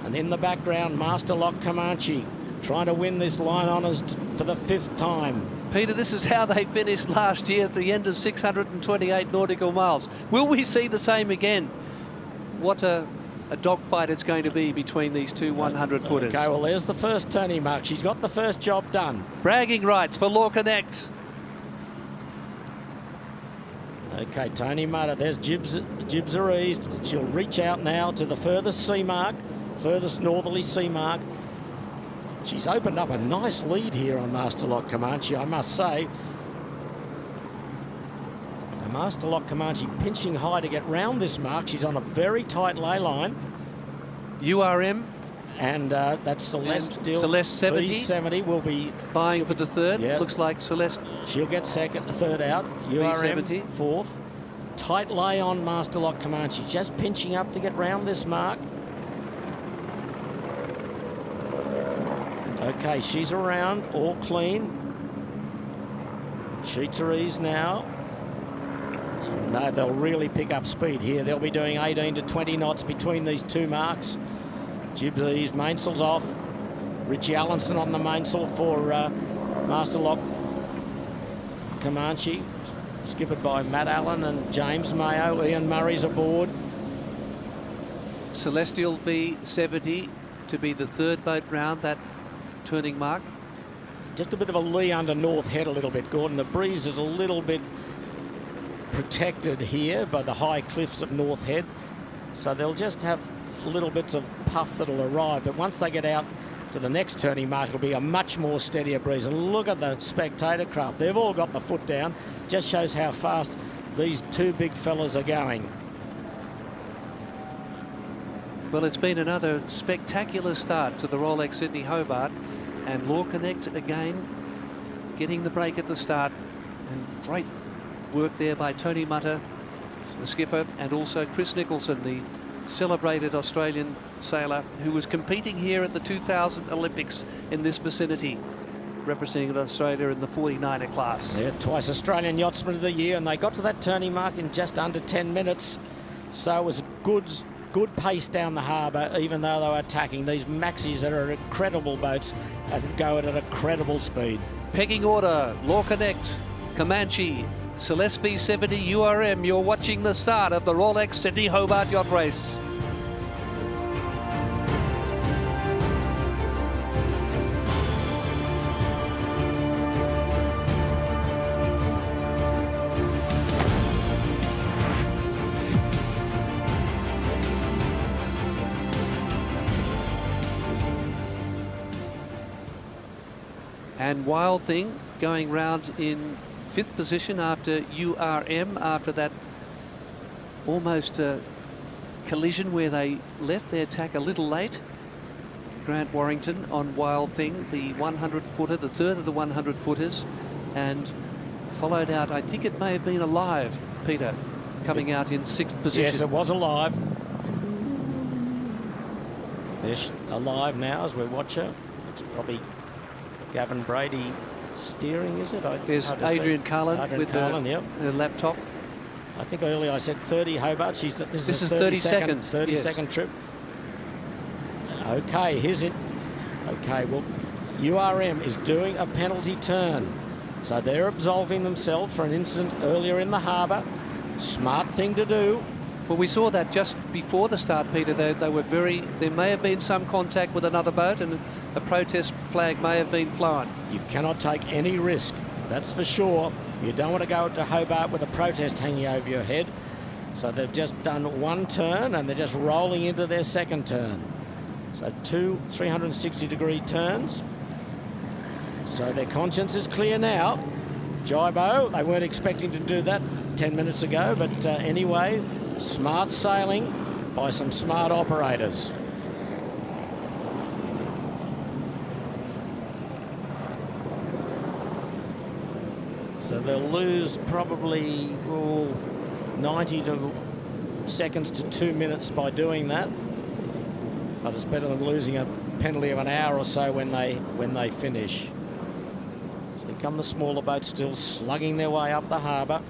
And in the background, Master Lock Comanche trying to win this line honours for the 5th time. Peter, this is how they finished last year at the end of 628 nautical miles. Will we see the same again? What a dogfight it's going to be between these two 100-footers. Okay, well, there's the first turning mark. She's got the first job done. Bragging rights for Law Connect. Okay, Tony Mutter, there's jibs are eased. She'll reach out now to the furthest sea mark, furthest northerly sea mark. She's opened up a nice lead here on Master Lock Comanche, I must say. The Master Lock Comanche pinching high to get round this mark. She's on a very tight ley line. URM. And that's Celeste and still. Celeste 70. V70 will be vying for the third. Yeah. Looks like Celeste. She'll get third out. URM V70. fourth. Tight lay on Master Lock Comanche. Just pinching up to get round this mark. Okay, she's around, all clean. Sheets are eased now. No, they'll really pick up speed here. They'll be doing 18 to 20 knots between these two marks. Jibs eased, mainsail's off. Richie Allenson on the mainsail for Master Lock Comanche. Skippered by Matt Allen and James Mayo. Ian Murray's aboard. Celestial V70 to be the third boat round that turning mark. Just a bit of a lee under North Head a little bit, Gordon. The breeze is a little bit protected here by the high cliffs of North Head. So they'll just have little bits of puff that'll arrive. But once they get out to the next turning mark, it'll be a much more steadier breeze. And look at the spectator craft. They've all got the foot down. Just shows how fast these two big fellas are going. Well, it's been another spectacular start to the Rolex Sydney Hobart, and Law Connect again getting the break at the start, and great work there by Tony Mutter, the skipper, and also Chris Nicholson, the celebrated Australian sailor who was competing here at the 2000 Olympics in this vicinity, representing Australia in the 49er class. Yeah, twice Australian Yachtsman of the Year, and they got to that turning mark in just under 10 minutes. So it was good pace down the harbour, even though they were attacking these maxis that are incredible boats that go at a credible speed. Pegging order, Law Connect, Comanche, Celeste V70, URM. You're watching the start of the Rolex Sydney Hobart Yacht Race. And Wild Thing going round in 5th position after URM, after that almost collision where they left their tack a little late. Grant Warrington on Wild Thing, the 100-footer, the third of the 100-footers, and followed out, I think it may have been Alive, Peter, coming out in 6th position. Yes, it was Alive. There's Alive now as we watch her. It's probably Gavin Brady steering, is it? There's Adrian Carlin with her laptop. I think earlier I said 30 Hobart. This is 32nd. 32nd yes. trip. Okay, here's it. Okay, well, URM is doing a penalty turn. So they're absolving themselves for an incident earlier in the harbour. Smart thing to do. Well, we saw that just before the start, Peter. They were there may have been some contact with another boat, and a protest flag may have been flown. You cannot take any risk, that's for sure. You don't want to go to Hobart with a protest hanging over your head. So they've just done one turn, and they're just rolling into their second turn. So 2 360-degree turns. So their conscience is clear now. Jibo, they weren't expecting to do that 10 minutes ago, but anyway, smart sailing by some smart operators. So they'll lose probably 90 seconds to 2 minutes by doing that. But it's better than losing a penalty of an hour or so when they finish. So here come the smaller boats still slugging their way up the harbour.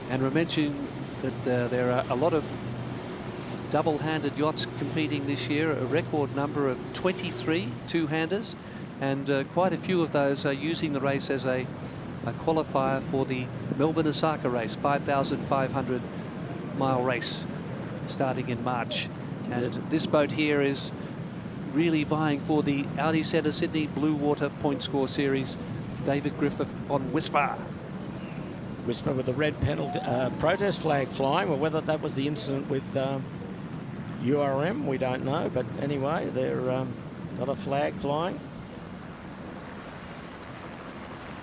And we mentioned that there are a lot of double-handed yachts competing this year, a record number of 23 two-handers, and quite a few of those are using the race as a qualifier for the Melbourne-Osaka race, 5,500 mile race starting in March. And this boat here is really vying for the Audi Centre Sydney Blue Water Point Score Series. David Griffith on Whisper. Whisper with the red penalty, protest flag flying. Well, whether that was the incident with URM, we don't know. But anyway, they're got a flag flying.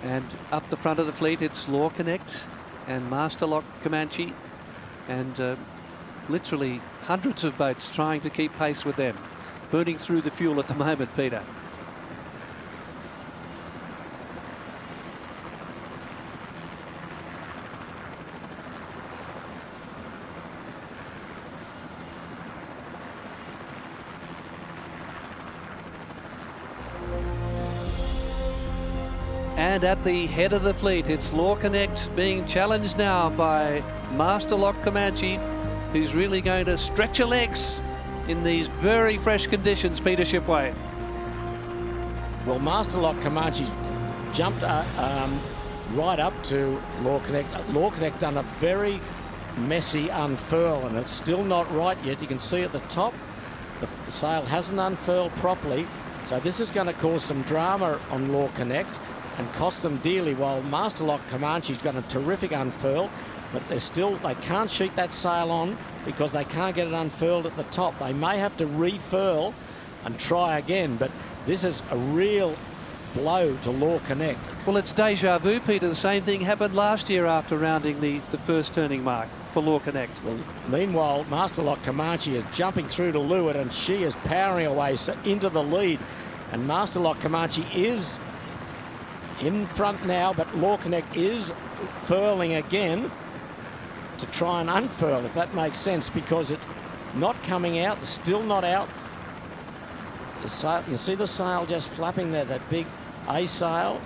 And up the front of the fleet, it's Law Connect and Masterlock Comanche, and literally hundreds of boats trying to keep pace with them, burning through the fuel at the moment, Peter. And at the head of the fleet, it's Law Connect being challenged now by Masterlock Comanche, who's really going to stretch her legs in these very fresh conditions, Peter Shipway. Well, Masterlock Comanche's jumped right up to Law Connect. Law Connect done a very messy unfurl, and it's still not right yet. You can see at the top, the sail hasn't unfurled properly. So this is going to cause some drama on Law Connect and cost them dearly, while Masterlock Comanche's got a terrific unfurl, but they can't sheet that sail on because they can't get it unfurled at the top. They may have to refurl and try again, but this is a real blow to Law Connect. Well, it's deja vu, Peter. The same thing happened last year after rounding the first turning mark for Law Connect. Well, meanwhile, Masterlock Comanche is jumping through to leeward, and she is powering away into the lead. And Masterlock Comanche is in front now, but Law Connect is furling again to try and unfurl, if that makes sense, because it's not coming out, it's still not out. The sail, you see the sail just flapping there, that big A sail,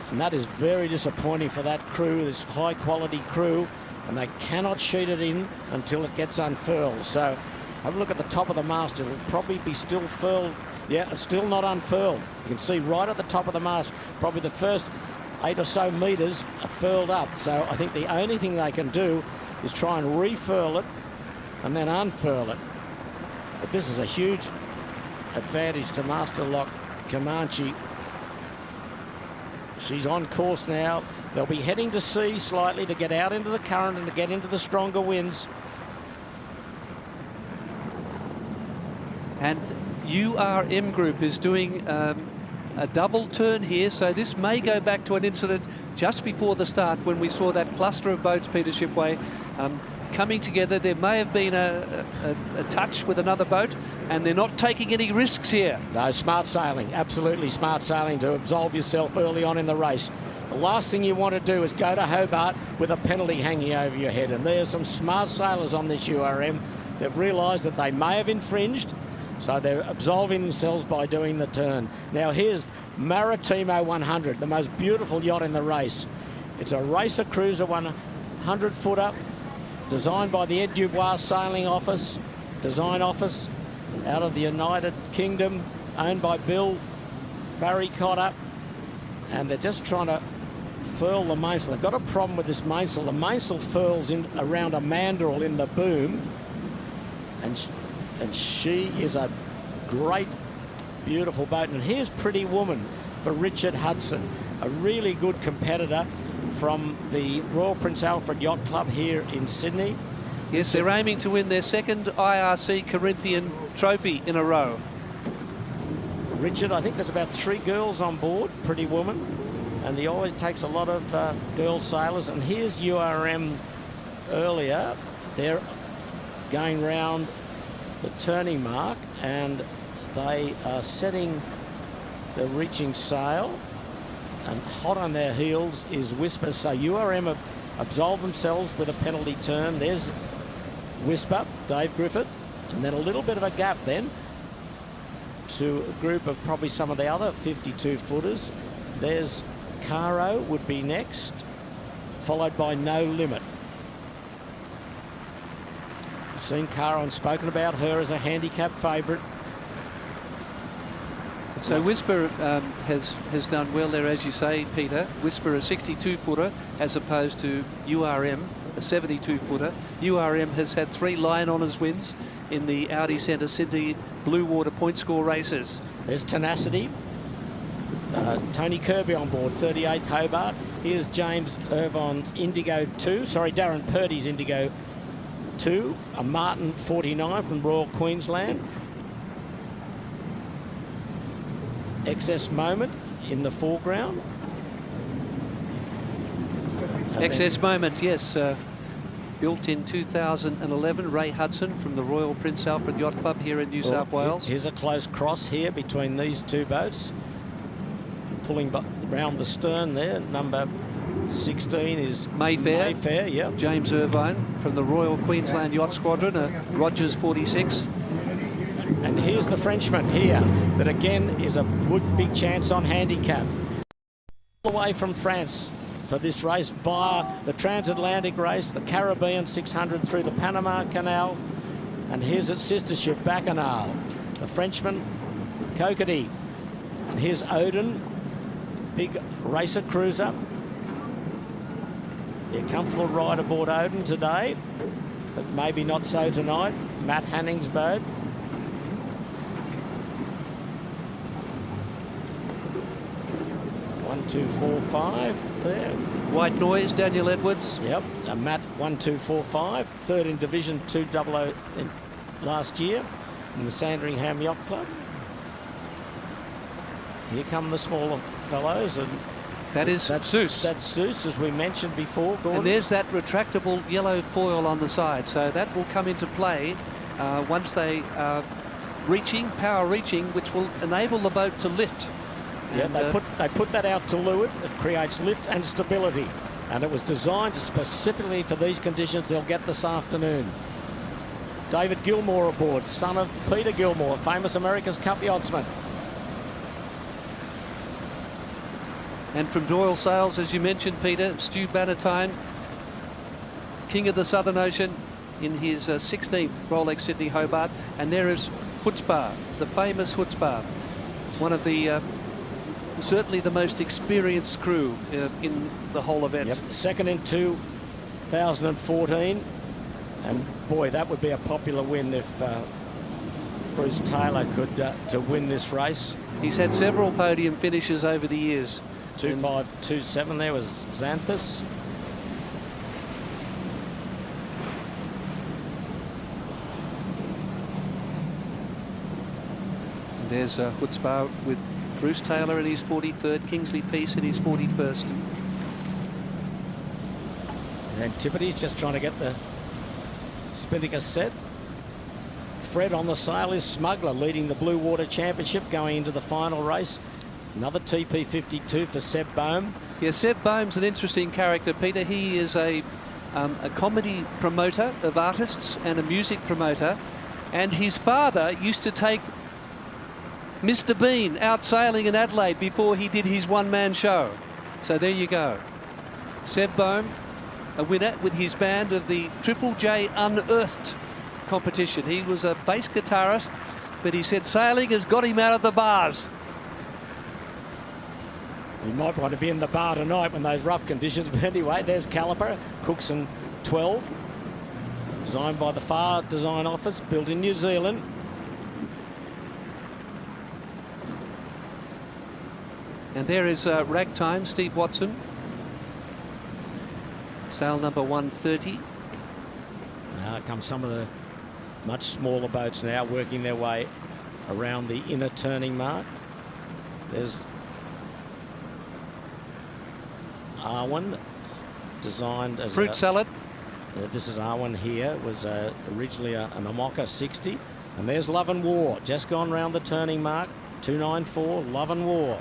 and that is very disappointing for that crew, this high quality crew, and they cannot sheet it in until it gets unfurled. So have a look at the top of the mast. It'll probably be still furled. Yeah, it's still not unfurled. You can see right at the top of the mast, probably the first 8 or so metres are furled up. So I think the only thing they can do is try and refurl it and then unfurl it. But this is a huge advantage to Masterlock Comanche. She's on course now. They'll be heading to sea slightly to get out into the current and to get into the stronger winds. And URM Group is doing a double turn here, so this may go back to an incident just before the start when we saw that cluster of boats, Peter Shipway, coming together. There may have been a touch with another boat, and they're not taking any risks here. No, smart sailing, absolutely smart sailing to absolve yourself early on in the race. The last thing you want to do is go to Hobart with a penalty hanging over your head, and there's some smart sailors on this URM. They've realised that they may have infringed, so they're absolving themselves by doing the turn. Now here's Maritimo 100, the most beautiful yacht in the race. It's a racer cruiser 100-footer, designed by the Ed Dubois Sailing Office, Design Office, out of the United Kingdom, owned by Bill Barry Cotter. And they're just trying to furl the mainsail. They've got a problem with this mainsail. The mainsail furls in around a mandrel in the boom, and she is a great, beautiful boat. And here's Pretty Woman for Richard Hudson, a really good competitor from the Royal Prince Alfred Yacht Club here in Sydney. Yes, they're aiming to win their second IRC Corinthian trophy in a row. Richard, I think there's about 3 girls on board, Pretty Woman, and he always takes a lot of girl sailors. And here's URM earlier. They're going round the turning mark, and they are setting They're reaching sail, and hot on their heels is Whisper. So URM have absolved themselves with a penalty turn. There's Whisper, Dave Griffith, and then a little bit of a gap then to a group of probably some of the other 52-footers. There's Caro would be next, followed by No Limit. I've seen Caro and spoken about her as a handicap favourite. So Whisper has done well there, as you say, Peter. Whisper a 62-footer as opposed to URM, a 72-footer. URM has had 3 Lion Honours wins in the Audi Centre Sydney Blue Water point score races. There's Tenacity. Tony Kirby on board, 38th Hobart. Here's James Irvine's Indigo 2. Sorry, Darren Purdy's Indigo 2. A Martin 49 from Royal Queensland. Excess Moment in the foreground. Excess Moment, yes. Built in 2011, Ray Hudson from the Royal Prince Alfred Yacht Club here in New South Wales. Here's a close cross here between these two boats. Pulling round the stern there, number 16 is Mayfair. Mayfair, yeah. James Irvine from the Royal Queensland Yacht Squadron, a Rogers 46. And here's the Frenchman here, that again is a big chance on handicap. All the way from France for this race via the transatlantic race, the Caribbean 600 through the Panama Canal. And here's its sister ship, Bacchanal. The Frenchman, Kokody. And here's Odin, big racer cruiser. Be a comfortable ride aboard Odin today, but maybe not so tonight. Matt Hanning's boat. One, 2, 4, 5 there. White Noise, Daniel Edwards. Yep, a Matt 1, 2, 4, 5. Third in Division 200 last year in the Sandringham Yacht Club. Here come the smaller fellows, and That's Zeus. That's Zeus, as we mentioned before, Gordon. And there's that retractable yellow foil on the side, so that will come into play once they are power reaching, which will enable the boat to lift. Yeah, and, they put that out to leeward. It creates lift and stability, and it was designed specifically for these conditions they'll get this afternoon. David Gilmore aboard, son of Peter Gilmore, famous America's Cup yachtsman. And from Doyle Sails, as you mentioned, Peter, Stu Bannatyne, King of the Southern Ocean, in his 16th Rolex Sydney Hobart. And there is Hutzpah, the famous Hutzpah, one of the certainly the most experienced crew in the whole event. Yep, second in 2014. And boy, that would be a popular win if Bruce Taylor could to win this race. He's had several podium finishes over the years. 2.5, 2.7 there was Xanthus. And there's Hutzpah with Bruce Taylor in his 43rd, Kingsley Peace in his 41st. And Tippety's just trying to get the Spinnaker set. Fred on the sail is Smuggler, leading the Blue Water Championship going into the final race. Another TP52 for Seb Bohm. Yeah, Seb Bohm's an interesting character, Peter. He is a comedy promoter of artists and a music promoter. And his father used to take Mr. Bean out sailing in Adelaide before he did his one-man show. So there you go. Seb Bohm, a winner with his band of the Triple J Unearthed competition. He was a bass guitarist, but he said sailing has got him out of the bars. He might want to be in the bar tonight when those rough conditions. But anyway, there's Caliper, Cookson 12. Designed by the Farr Design Office, built in New Zealand. And there is Ragtime, Steve Watson. Sail number 130. Now come some of the much smaller boats now working their way around the inner turning mark. There's Arwen, designed as Fruit salad. This is Arwen here. It was originally an Amoca 60. And there's Love and War, just gone round the turning mark. 294, Love and War.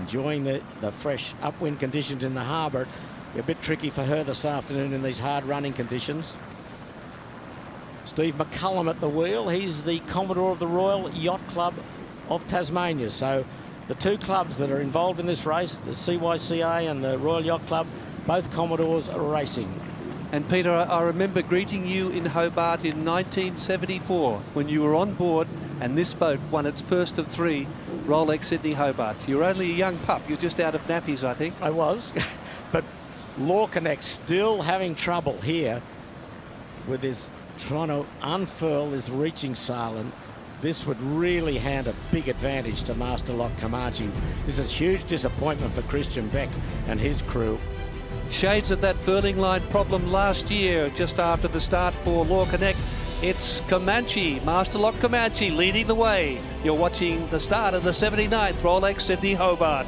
Enjoying the fresh upwind conditions in the harbour. A bit tricky for her this afternoon in these hard running conditions. Steve McCullum at the wheel. He's the Commodore of the Royal Yacht Club of Tasmania. So the two clubs that are involved in this race, the CYCA and the Royal Yacht Club, both Commodores are racing. And Peter, I remember greeting you in Hobart in 1974 when you were on board and this boat won its first of 3 Rolex Sydney Hobart. You were only a young pup. You're just out of nappies, I think. I was. But Lorcanek still having trouble here with his trying to unfurl his reaching sail, and this would really hand a big advantage to Master Lock Comanche. This is huge disappointment for Christian Beck and his crew. Shades of that furling line problem last year, just after the start for Lorcanek. It's Comanche, Master Lock Comanche, leading the way. You're watching the start of the 79th Rolex Sydney Hobart.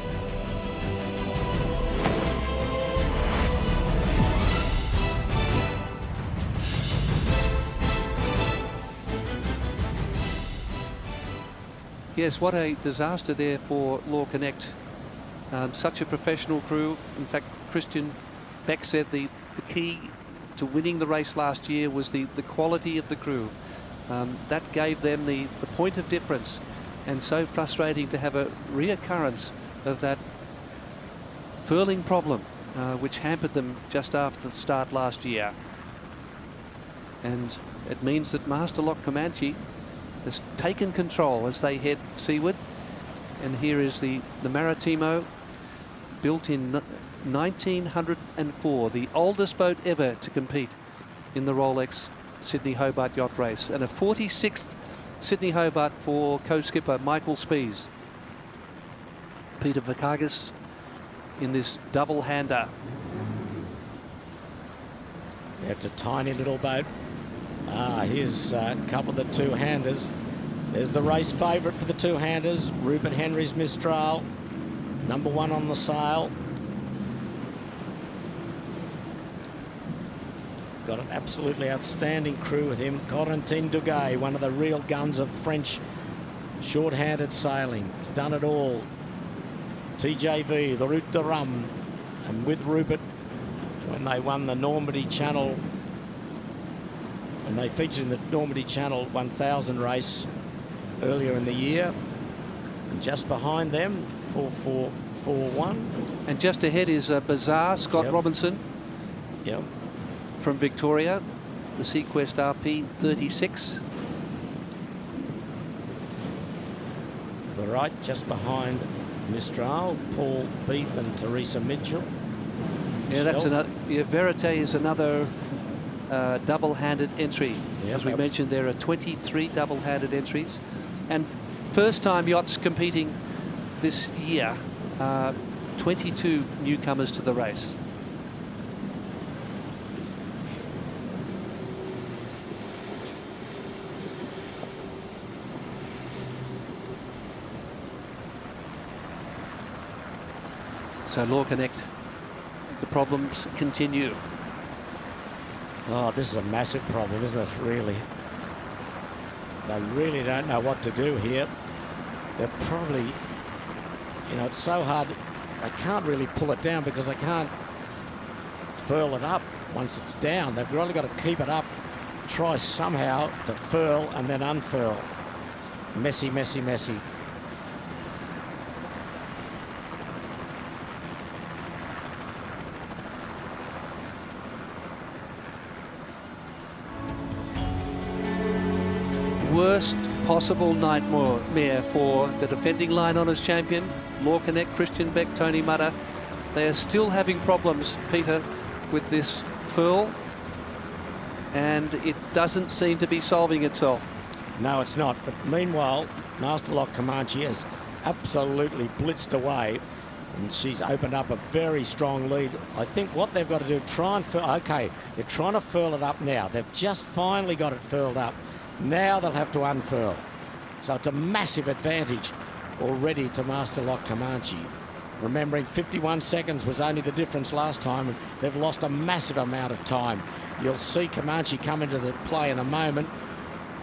Yes, what a disaster there for Lorcanek. Such a professional crew. In fact, Christian Beck said the key to winning the race last year was the quality of the crew. That gave them the point of difference, and so frustrating to have a reoccurrence of that furling problem, which hampered them just after the start last year. And it means that Master Lock Comanche has taken control as they head seaward. And here is the Maritimo, built in 1904, the oldest boat ever to compete in the Rolex Sydney Hobart Yacht Race, and a 46th Sydney Hobart for co-skipper Michael Spies. Peter Vakagis in this double-hander. It's a tiny little boat. Here's a couple of the two-handers. There's the race favourite for the two-handers, Rupert Henry's Mistral, #1 on the sail. Got an absolutely outstanding crew with him. Corentin Duguay, one of the real guns of French short-handed sailing. He's done it all. TJV, the Route de Rhum, and with Rupert, when they won the Normandy Channel, and they featured in the Normandy Channel 1000 race earlier in the year. And just behind them, 4441. And just ahead is Bazaar, Scott Robinson. Yep. From Victoria, the Sequest RP 36. To the right, just behind Mistral, Paul Beath and Teresa Mitchell. Yeah, that's another. Yeah, Verite is another double-handed entry. Yep, As we mentioned, there are 23 double-handed entries, and first-time yachts competing this year. 22 newcomers to the race. So Lorcanek, the problems continue. Oh, this is a massive problem, isn't it, really? They really don't know what to do here. They're probably, you know, it's so hard. They can't really pull it down because they can't furl it up once it's down. They've really got to keep it up, try somehow to furl and then unfurl. Messy, messy, messy. Worst possible nightmare for the defending line honours champion, Lorcanek, Christian Beck, Tony Mutter. They are still having problems, Peter, with this furl, and it doesn't seem to be solving itself. No, it's not. But meanwhile, Master Lock Comanche has absolutely blitzed away, and she's opened up a very strong lead. I think what they've got to do, try and furl. Okay, they're trying to furl it up now. They've just finally got it furled up. Now they'll have to unfurl. So it's a massive advantage already to Master Lock Comanche. Remembering 51 seconds was only the difference last time, and they've lost a massive amount of time. You'll see Comanche come into the play in a moment,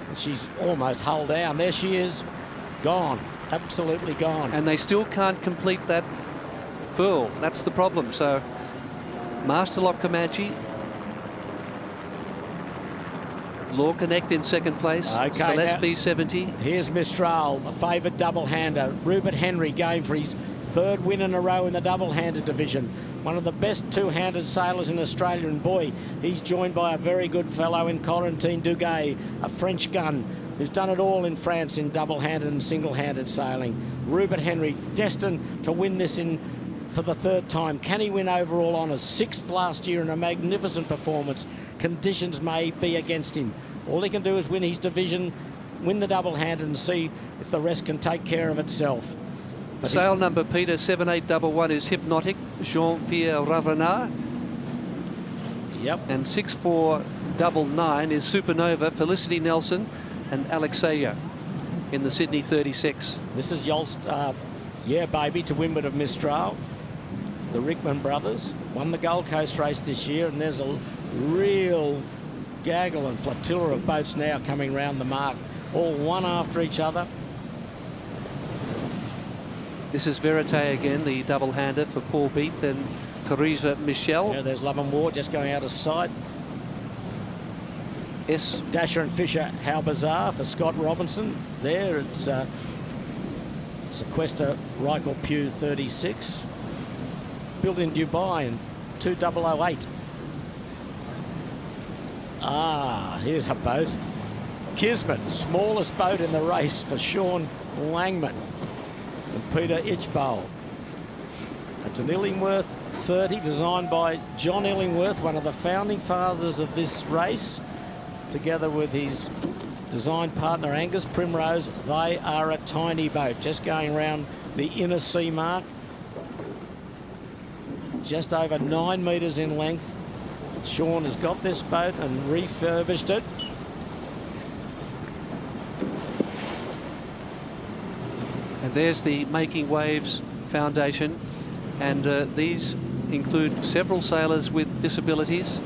and she's almost hull down. There she is. Gone. Absolutely gone. And they still can't complete that furl. That's the problem. So Master Lock Comanche, Law Connect in second place. Okay, Celeste now, B70. Here's Mistral, a favoured double-hander. Rupert Henry going for his third win in a row in the double-handed division. One of the best two-handed sailors in Australia, and boy, he's joined by a very good fellow in Corentin Duguay, a French gun who's done it all in France in double-handed and single-handed sailing. Rupert Henry destined to win this for the third time. Can he win overall honours? 6th last year in a magnificent performance. Conditions may be against him. All he can do is win his division, win the double-handed, and see if the rest can take care of itself. But Sail number, Peter, 7811 is Hypnotic, Jean-Pierre Ravenard. Yep. And 6499 is Supernova, Felicity Nelson and Alexeia in the Sydney 36. This is Yolst, yeah, baby, to windward of Mistral. The Rickman brothers won the Gold Coast race this year, and there's a real gaggle and flotilla of boats now coming round the mark, all one after each other. This is Verite again, the double-hander for Paul Beath and Teresa Michel. Yeah, there's Love and War just going out of sight. Dasher and Fisher, how bizarre for Scott Robinson. There, it's Sequester Reichel Pugh 36. Built in Dubai in 2008. Ah, here's a boat. Kismet, smallest boat in the race for Sean Langman and Peter Itchbowl. It's an Illingworth 30 designed by John Illingworth, one of the founding fathers of this race, together with his design partner Angus Primrose. They are a tiny boat, just going around the inner sea mark, just over 9 metres in length. Sean has got this boat and refurbished it. And there's the Making Waves Foundation, and these include several sailors with disabilities.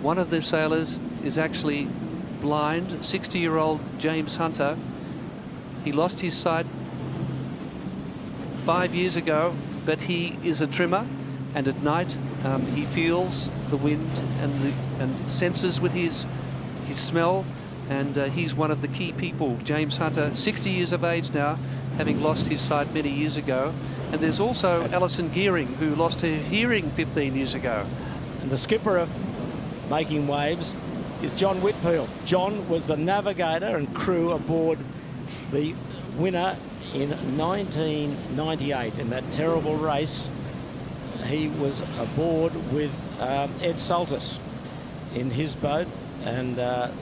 One of the sailors is actually blind, 60-year-old James Hunter. He lost his sight 5 years ago, but he is a trimmer, and at night he feels the wind and senses with his smell, and he's one of the key people. James Hunter, 60 years of age now, having lost his sight many years ago. And there's also Alison Gearing, who lost her hearing 15 years ago. And the skipper of Making Waves is John Whitfield. John was the navigator and crew aboard the winner in 1998 in that terrible race. He was aboard with Ed Saltus in his boat, and a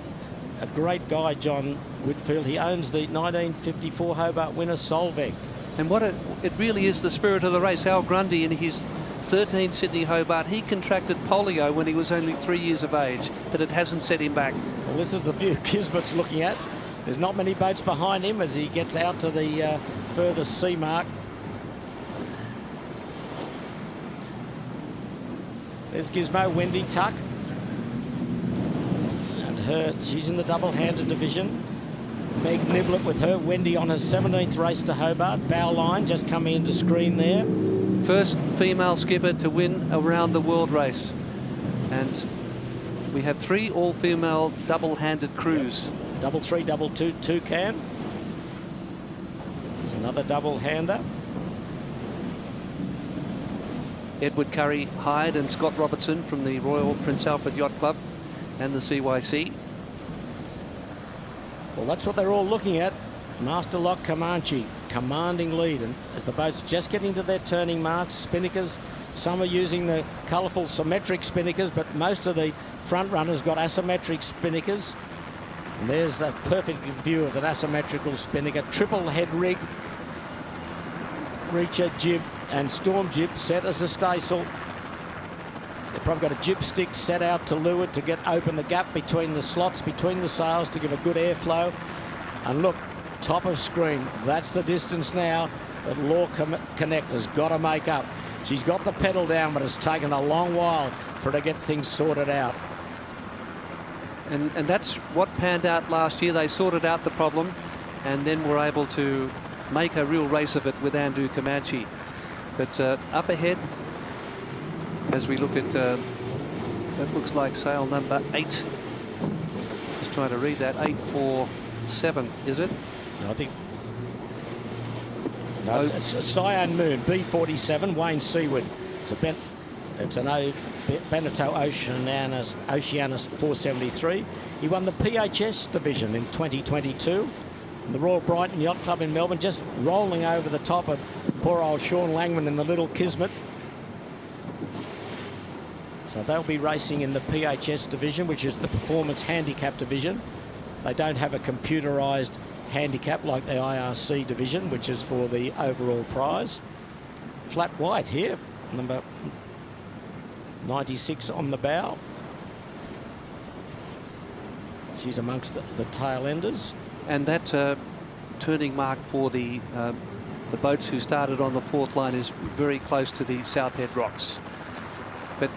great guy, John Whitfield. He owns the 1954 Hobart winner Solveig. And what it really is the spirit of the race. Al Grundy, in his 13 Sydney Hobart, he contracted polio when he was only 3 years of age, but it hasn't set him back. Well, this is the view Kismet's looking at. There's not many boats behind him as he gets out to the furthest sea mark. There's Gizmo, Wendy Tuck. And she's in the double-handed division. Meg Niblett with her. Wendy on her 17th race to Hobart. Bow line just coming into screen there. First female skipper to win a round-the-world race. And we have 3 all-female double-handed crews. Double 3, double 2, Toucan. Another double-hander. Edward Curry Hyde and Scott Robertson from the Royal Prince Alfred Yacht Club and the CYC. Well, that's what they're all looking at. Master Lock Comanche, commanding lead. And as the boat's just getting to their turning marks, spinnakers, some are using the colourful symmetric spinnakers, but most of the front runners got asymmetric spinnakers. And there's a perfect view of an asymmetrical spinnaker. Triple head rig, reacher, jib, and storm jib set as a staysail. They've probably got a jib stick set out to leeward to open the gap between the slots, between the sails, to give a good airflow. And look, top of screen, that's the distance now that Law Connect has got to make up. She's got the pedal down, but it's taken a long while for her to get things sorted out. And that's what panned out last year. They sorted out the problem. and then were able to make a real race of it with Andrew Comanche. But up ahead, as we look at, that looks like sail number 8. Just trying to read that, 847, is it? No, I think. No, it's a Cyan Moon, B47, Wayne Seaward. It's an Beneteau Oceanus 473. He won the PHS division in 2022. And the Royal Brighton Yacht Club in Melbourne, just rolling over the top of poor old Sean Langman in the Little Kismet. So they'll be racing in the PHS division, which is the Performance Handicap division. They don't have a computerised handicap like the IRC division, which is for the overall prize. Flat white here, number 96 on the bow. She's amongst the tail enders. And that turning mark for the boats who started on the 4th line is very close to the South Head rocks. But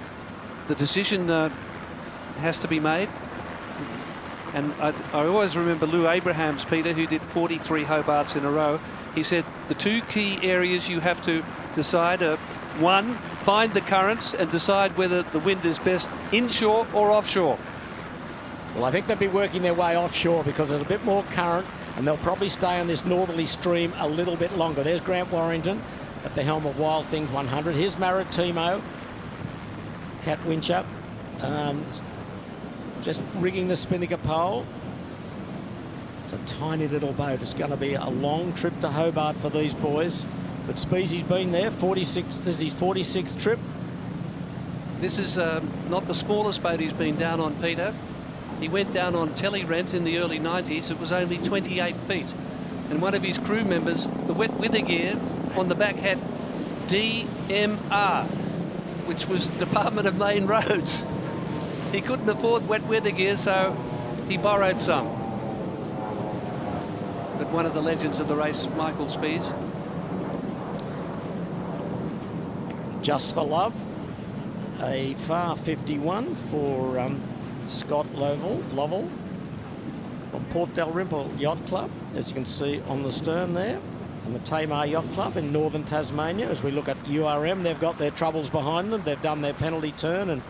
the decision has to be made. And I always remember Lou Abrahams, Peter, who did 43 Hobarts in a row. He said the 2 key areas you have to decide are, 1, find the currents and decide whether the wind is best inshore or offshore. Well, I think they'll be working their way offshore because there's a bit more current and they'll probably stay on this northerly stream a little bit longer. There's Grant Warrington at the helm of Wild Things 100. Here's Maritimo, Cat Winchup. Just rigging the spinnaker pole. It's a tiny little boat. It's going to be a long trip to Hobart for these boys. But Speezy's been there, 46. This is his 46th trip. This is not the smallest boat he's been down on, Peter. He went down on Telly-Rent in the early 90s. It was only 28 feet. And one of his crew members, the wet weather gear, on the back had DMR, which was Department of Main Roads. He couldn't afford wet weather gear, so he borrowed some. But one of the legends of the race, Michael Spees. Just for Love, a Far 51 for Scott Lovell from Port Dalrymple Yacht Club, as you can see on the stern there, and the Tamar Yacht Club in northern Tasmania. As we look at URM, they've got their troubles behind them. They've done their penalty turn and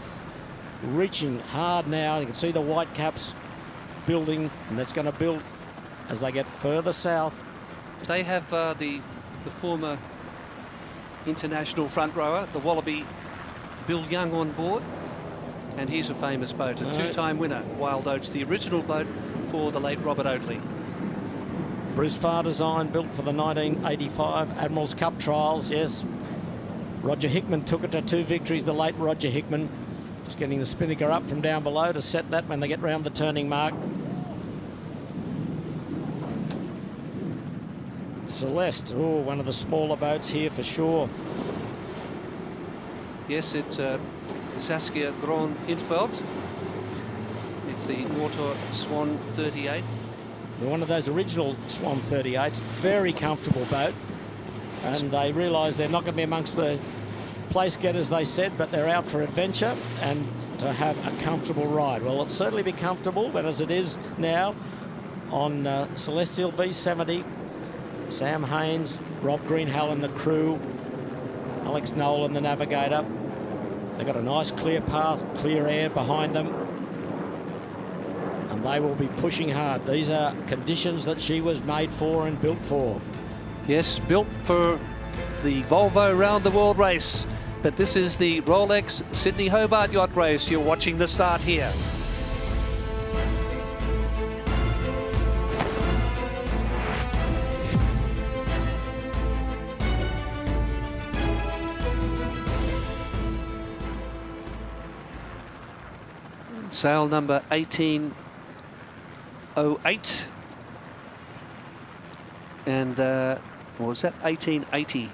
reaching hard now. You can see the white caps building, and that's going to build as they get further south. They have the former international front rower, the Wallaby Bill Young, on board, and he's a famous boat, a 2-time winner, Wild Oats, the original boat for the late Robert Oatley. Bruce Farr design, built for the 1985 Admiral's Cup trials. Yes, Roger Hickman took it to 2 victories, the late Roger Hickman. Just getting the spinnaker up from down below to set that when they get round the turning mark. Celeste, oh, one of the smaller boats here for sure. Yes, it's Saskia Grand Infeld. It's the Water Swan 38. One of those original Swan 38s, very comfortable boat. And they realise they're not going to be amongst the place getters, they said, but they're out for adventure and to have a comfortable ride. Well, it'll certainly be comfortable, but as it is now on Celestial V70, Sam Haynes, Rob Greenhall and the crew, Alex Nolan, the navigator. They've got a nice clear path, clear air behind them, and they will be pushing hard. These are conditions that she was made for and built for. Yes, built for the Volvo Round the World race. But this is the Rolex Sydney Hobart Yacht Race. You're watching the start here. Sail number 1808. And what was that? 1880.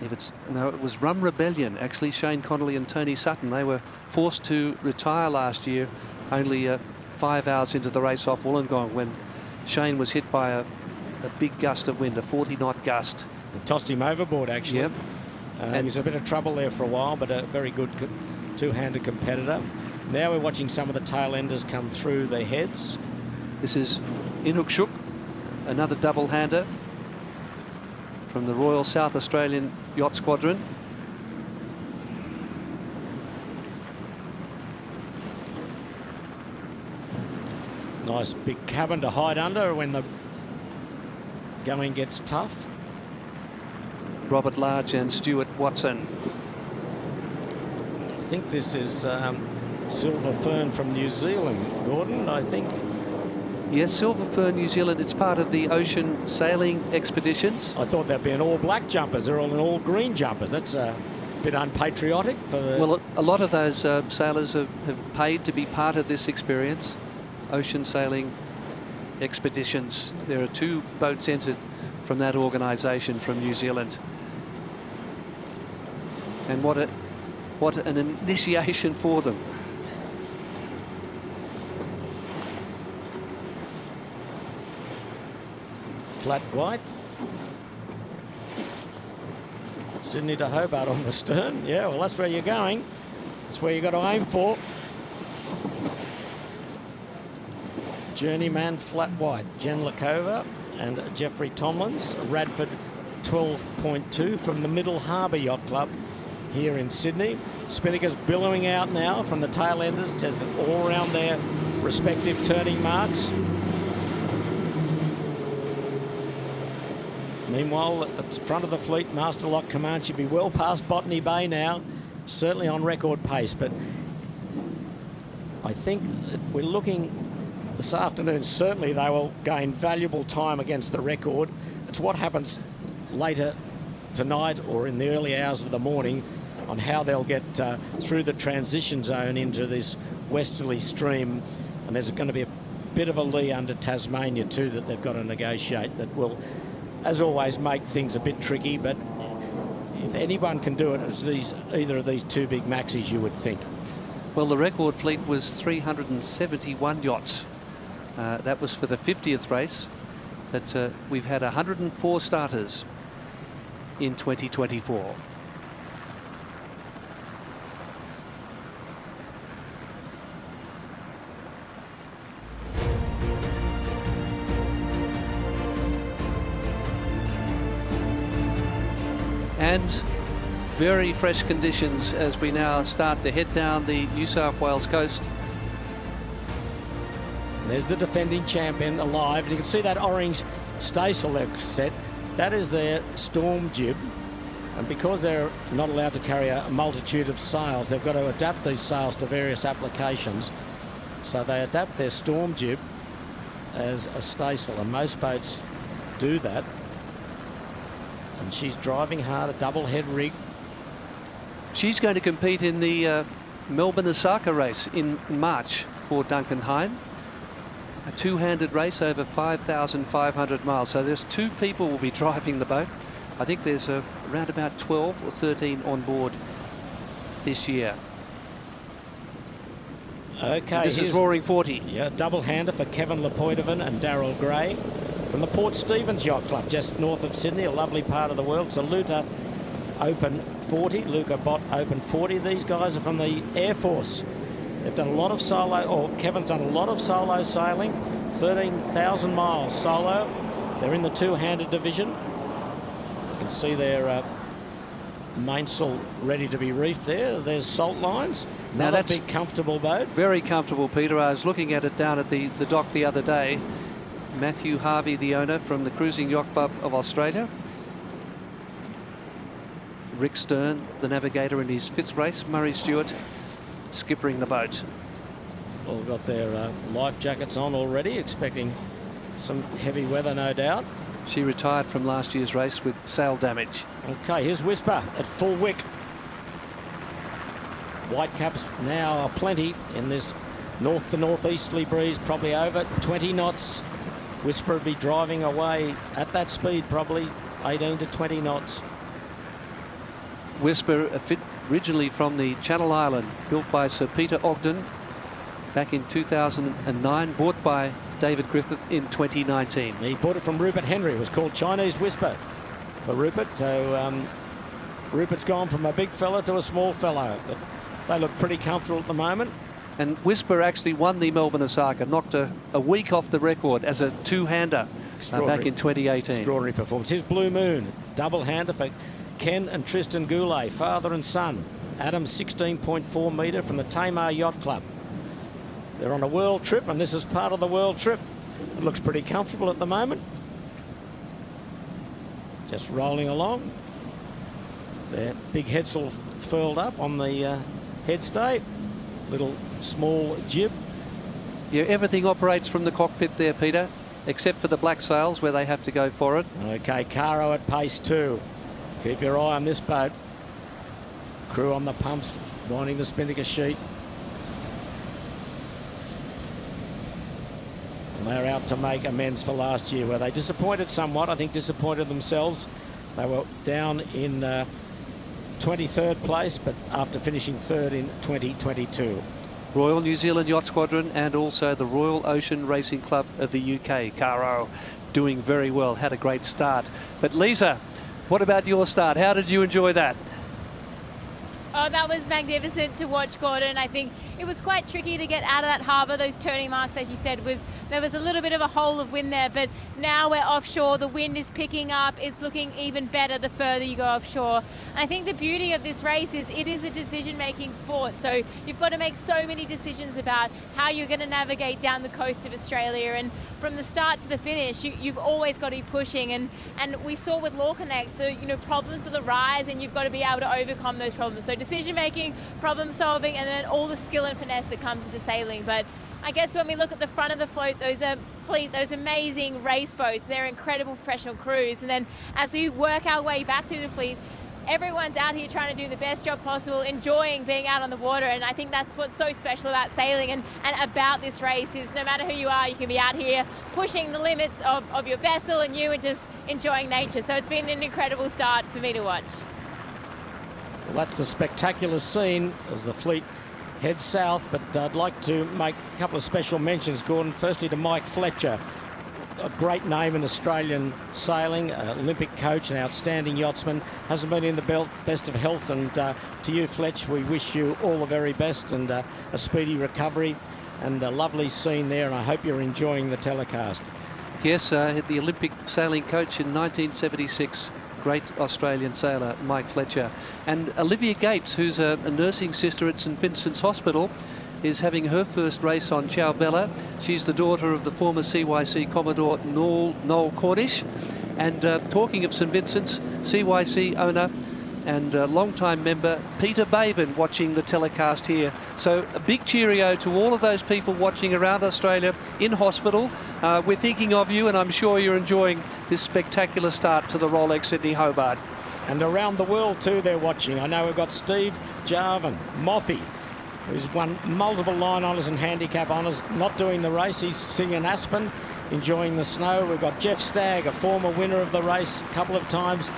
If it's no, it was Rum Rebellion. Actually, Shane Connolly and Tony Sutton, they were forced to retire last year, only 5 hours into the race off Wollongong, when Shane was hit by a big gust of wind, a 40-knot gust. It tossed him overboard, actually. Yep. And he was a bit of trouble there for a while, but a very good two-handed competitor. Now we're watching some of the tail enders come through the heads. This is Inukshuk, another double-hander from the Royal South Australian Yacht Squadron. Nice big cabin to hide under when the going gets tough. Robert Large and Stuart Watson. I think this is Silver Fern from New Zealand, Gordon, I think. Yes, Silver Fern, New Zealand. It's part of the ocean sailing expeditions. I thought they'd be an all-black jumpers. They're all in all-green jumpers. That's a bit unpatriotic for the... Well, a lot of those sailors have paid to be part of this experience. Ocean sailing expeditions. There are 2 boats entered from that organisation from New Zealand. And what an initiation for them. Flat white. Sydney to Hobart on the stern. Yeah, well, that's where you're going. That's where you got to aim for. Journeyman flat white. Jen Lakova and Jeffrey Tomlins. Radford 12.2 from the Middle Harbour Yacht Club here in Sydney. Spinnakers billowing out now from the tail enders, just all around their respective turning marks. Meanwhile, at the front of the fleet, Master Lock Command should be well past Botany Bay now, certainly on record pace. But I think we're looking this afternoon, certainly they will gain valuable time against the record. It's what happens later tonight or in the early hours of the morning on how they'll get through the transition zone into this westerly stream. And there's going to be a bit of a lee under Tasmania too that they've got to negotiate that will, as always, make things a bit tricky. But if anyone can do it, it's either of these 2 big maxis, you would think. Well, the record fleet was 371 yachts. That was for the 50th race. But we've had 104 starters in 2024. And very fresh conditions as we now start to head down the New South Wales coast. There's the defending champion alive, and you can see that orange staysail they've set. That is their storm jib, and because they're not allowed to carry a multitude of sails, they've got to adapt these sails to various applications. So they adapt their storm jib as a staysail, and most boats do that. And she's driving hard, a double head rig. She's going to compete in the Melbourne-Osaka race in March for Duncan Hine. A 2-handed race over 5,500 miles. So there's 2 people will be driving the boat. I think there's around about 12 or 13 on board this year. Okay, and this is Roaring 40. Yeah, double-hander for Kevin Lepoitovan and Daryl Gray from the Port Stephens Yacht Club, just north of Sydney, a lovely part of the world. It's a Luta Open 40, Luca Bott Open 40. These guys are from the Air Force. They've done a lot of solo, or Kevin's done a lot of solo sailing, 13,000 miles solo. They're in the 2-handed division. You can see their mainsail ready to be reefed there. There's salt lines. Now Another that's big comfortable boat. Very comfortable, Peter. I was looking at it down at the dock the other day. Matthew Harvey, the owner from the Cruising Yacht Club of Australia. Rick Stern, the navigator in his 5th race. Murray Stewart skippering the boat. All got their life jackets on already, expecting some heavy weather, no doubt. She retired from last year's race with sail damage. Okay, here's Whisper at full wick. Whitecaps now plenty in this north to northeasterly breeze, probably over 20 knots. Whisper would be driving away at that speed, probably 18 to 20 knots. Whisper, a fit originally from the Channel Island, built by Sir Peter Ogden back in 2009, bought by David Griffith in 2019. He bought it from Rupert Henry. It was called Chinese Whisper for Rupert. So Rupert's gone from a big fella to a small fellow, but they look pretty comfortable at the moment. And Whisper actually won the Melbourne Osaka, knocked a week off the record as a two-hander back in 2018. Extraordinary performance. Here's Blue Moon, double-hander for Ken and Tristan Goulet, father and son. Adam 16.4 metre from the Tamar Yacht Club. They're on a world trip, and this is part of the world trip. It looks pretty comfortable at the moment. Just rolling along. Their big headsail furled up on the headstay. Little small jib. Yeah, everything operates from the cockpit there, Peter, except for the black sails where they have to go for it. Okay, Caro at pace 2. Keep your eye on this boat. Crew on the pumps, winding the spinnaker sheet. And they're out to make amends for last year, where they disappointed somewhat. I think disappointed themselves. They were down in 23rd place, but after finishing 3rd in 2022. Royal New Zealand Yacht Squadron and also the Royal Ocean Racing Club of the UK. Caro doing very well, had a great start. But Lisa, what about your start? How did you enjoy that? Oh, that was magnificent to watch, Gordon. I think it was quite tricky to get out of that harbour. Those turning marks, as you said, there was a little bit of a hole of wind there, but now we're offshore. The wind is picking up. It's looking even better the further you go offshore. And I think the beauty of this race is it is a decision-making sport. So you've got to make so many decisions about how you're going to navigate down the coast of Australia. And from the start to the finish, you've always got to be pushing. And we saw with Law Connect, problems with the rise, and you've got to be able to overcome those problems. So decision-making, problem-solving, and then all the skill and finesse that comes into sailing. But I guess when we look at the front of the float, those amazing race boats, they're incredible professional crews. And then as we work our way back through the fleet, everyone's out here trying to do the best job possible, enjoying being out on the water. And I think that's what's so special about sailing and about this race is no matter who you are, you can be out here pushing the limits of your vessel and just enjoying nature. So it's been an incredible start for me to watch. Well, that's the spectacular scene as the fleet heads south, but I'd like to make a couple of special mentions, Gordon. Firstly to Mike Fletcher, a great name in Australian sailing, Olympic coach, an outstanding yachtsman, hasn't been in the best of health, and to you, Fletch, we wish you all the very best and a speedy recovery, and a lovely scene there, and I hope you're enjoying the telecast. Yes, the Olympic sailing coach in 1976. Great Australian sailor, Mike Fletcher. And Olivia Gates, who's a nursing sister at St Vincent's Hospital, is having her first race on Ciao Bella. She's the daughter of the former CYC Commodore Noel Cornish. And talking of St Vincent's, CYC owner and long-time member Peter Baven watching the telecast here. So a big cheerio to all of those people watching around Australia in hospital. We're thinking of you, and I'm sure you're enjoying this spectacular start to the Rolex Sydney Hobart. And around the world too they're watching. I know we've got Steve Jarvin, Mothy, who's won multiple line honours and handicap honours, not doing the race. He's singing Aspen, enjoying the snow. We've got Jeff Stagg, a former winner of the race a couple of times.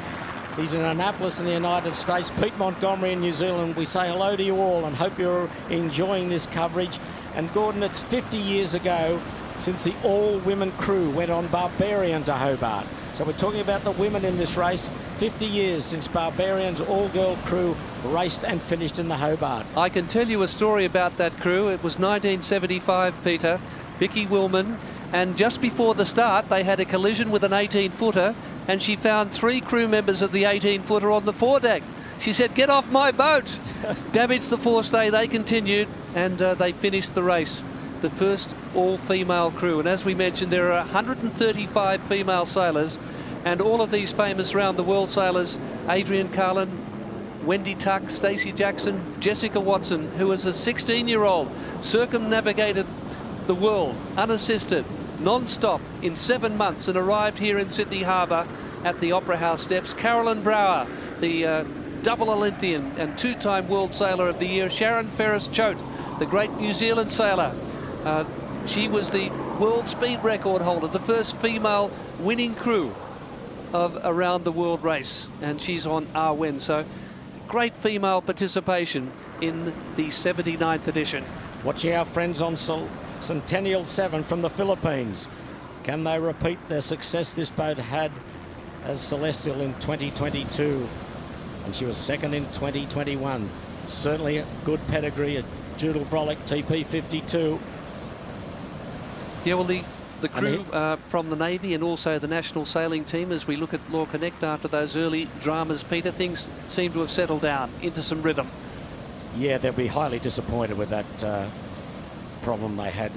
He's in Annapolis in the United States. Pete Montgomery in New Zealand. We say hello to you all and hope you're enjoying this coverage. And Gordon, it's 50 years ago since the all-women crew went on Barbarian to Hobart. So we're talking about the women in this race. 50 years since Barbarian's all-girl crew raced and finished in the Hobart. I can tell you a story about that crew. It was 1975, Peter. Vicky Willman. And just before the start, they had a collision with an 18-footer, and she found 3 crew members of the 18-footer on the foredeck. She said, "Get off my boat!" Damaged the forestay. They continued, and they finished the race. The first all-female crew. And as we mentioned, there are 135 female sailors, and all of these famous round-the-world sailors, Adrian Carlin, Wendy Tuck, Stacey Jackson, Jessica Watson, who was a 16-year-old, circumnavigated the world unassisted, non-stop in 7 months, and arrived here in Sydney Harbour at the Opera House steps. Carolyn Brower, the double Olympian and 2-time World Sailor of the Year. Sharon Ferris-Choate, the great New Zealand sailor. She was the world speed record holder, the first female winning crew of a round-the-world race, and she's on Arwen. So great female participation in the 79th edition. Watching our friends on Centennial 7 from the Philippines. Can they repeat their success this boat had as Celestial in 2022? And she was second in 2021. Certainly a good pedigree, a Joodle Frolic TP52. Yeah, well, the crew from the Navy and also the national sailing team, as we look at Law Connect after those early dramas, Peter, things seem to have settled down into some rhythm. Yeah, they'll be highly disappointed with that problem they had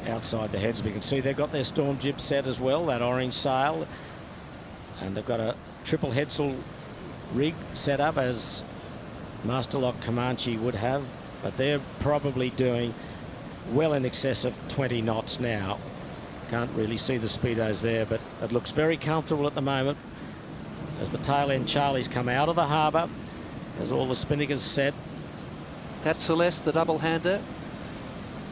outside the heads. We can see they've got their storm jib set as well, that orange sail, and they've got a triple headsail rig set up as Master Lock Comanche would have, but they're probably doing well in excess of 20 knots now. Can't really see the speedos there, but it looks very comfortable at the moment as the tail end Charlies come out of the harbour, as all the spinnakers set. That's Celeste, the double-hander,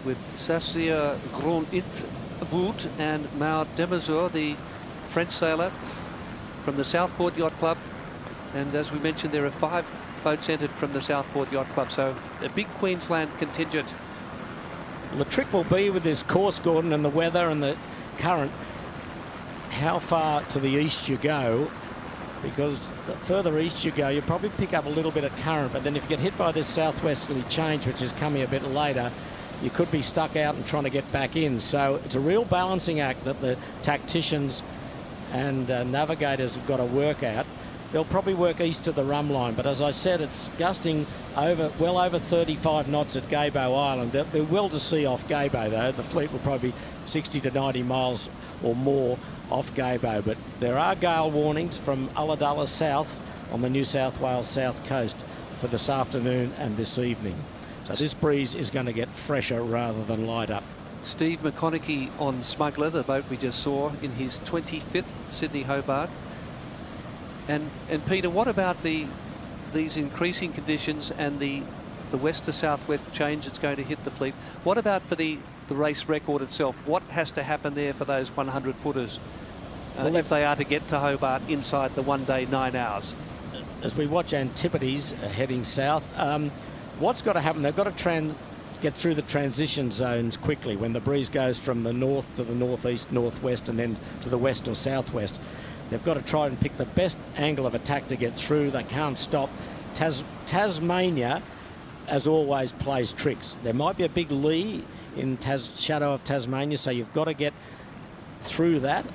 with Sassia Grand-It-Voot and Maud Demazur, the French sailor from the Southport Yacht Club. And as we mentioned, there are 5 boats entered from the Southport Yacht Club, so a big Queensland contingent. Well, the trick will be with this course, Gordon, and the weather and the current, how far to the east you go, because the further east you go, you probably pick up a little bit of current, but then if you get hit by this southwesterly change, which is coming a bit later, you could be stuck out and trying to get back in. So it's a real balancing act that the tacticians and navigators have got to work at. They'll probably work east of the rum line, but as I said, it's gusting well over 35 knots at Gaybo Island. They'll be well to sea off Gaybo, though. The fleet will probably be 60 to 90 miles or more off Gaybo, but there are gale warnings from Ulladulla south on the New South Wales south coast for this afternoon and this evening. So this breeze is going to get fresher rather than lighter. Steve McConaughey on Smuggler, the boat we just saw, in his 25th Sydney Hobart. And Peter, what about these increasing conditions and the west to southwest change that's going to hit the fleet? What about for the race record itself? What has to happen there for those 100 footers if they are to get to Hobart inside the 1 day 9 hours? As we watch Antipodes heading south, what's got to happen? They've got to get through the transition zones quickly when the breeze goes from the north to the northeast, northwest, and then to the west or southwest. They've got to try and pick the best angle of attack to get through. They can't stop. Tasmania, as always, plays tricks. There might be a big lee in shadow of Tasmania, so you've got to get through that,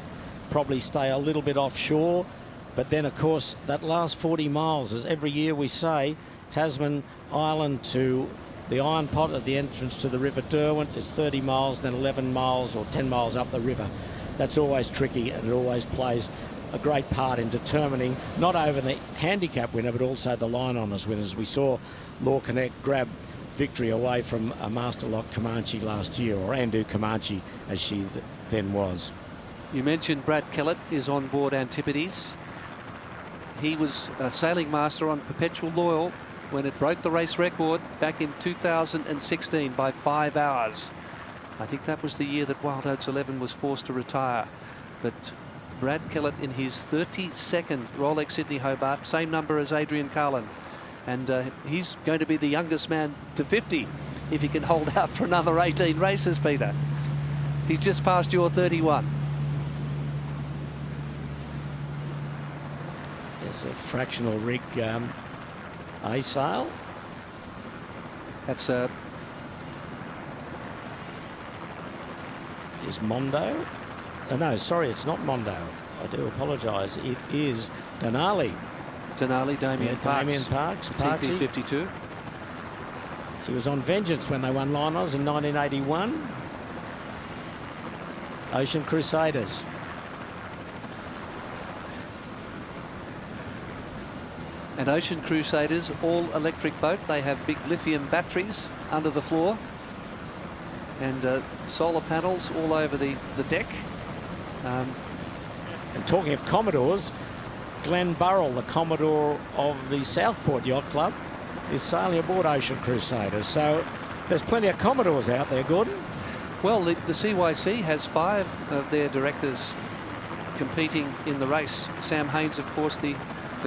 probably stay a little bit offshore. But then, of course, that last 40 miles, as every year we say, Tasman Island to the Iron Pot at the entrance to the River Derwent is 30 miles, then 11 miles or 10 miles up the river. That's always tricky, and it always plays a great part in determining not over the handicap winner but also the line honours winners. We saw Law Connect grab victory away from a Master Lock Comanche last year, or Andu Comanche as she then was. You mentioned Brad Kellett is on board Antipodes. He was a sailing master on Perpetual Loyal when it broke the race record back in 2016 by 5 hours. I think that was the year that Wild Oats 11 was forced to retire. But Brad Kellett in his 32nd Rolex Sydney Hobart, same number as Adrian Carlin. And he's going to be the youngest man to 50 if he can hold out for another 18 races, Peter. He's just passed your 31. There's a fractional rig A sail. That's is Mondo. No, sorry, it's not Mondo. I do apologise. It is Denali. Denali, Damien Parks. Damien Parks. TP52. He was on Vengeance when they won Linos in 1981. Ocean Crusaders. An Ocean Crusaders all-electric boat. They have big lithium batteries under the floor and solar panels all over the deck. And talking of Commodores, Glenn Burrell, the Commodore of the Southport Yacht Club, is sailing aboard Ocean Crusaders. So there's plenty of Commodores out there, Gordon. Well, the CYC has 5 of their directors competing in the race. Sam Haynes, of course, the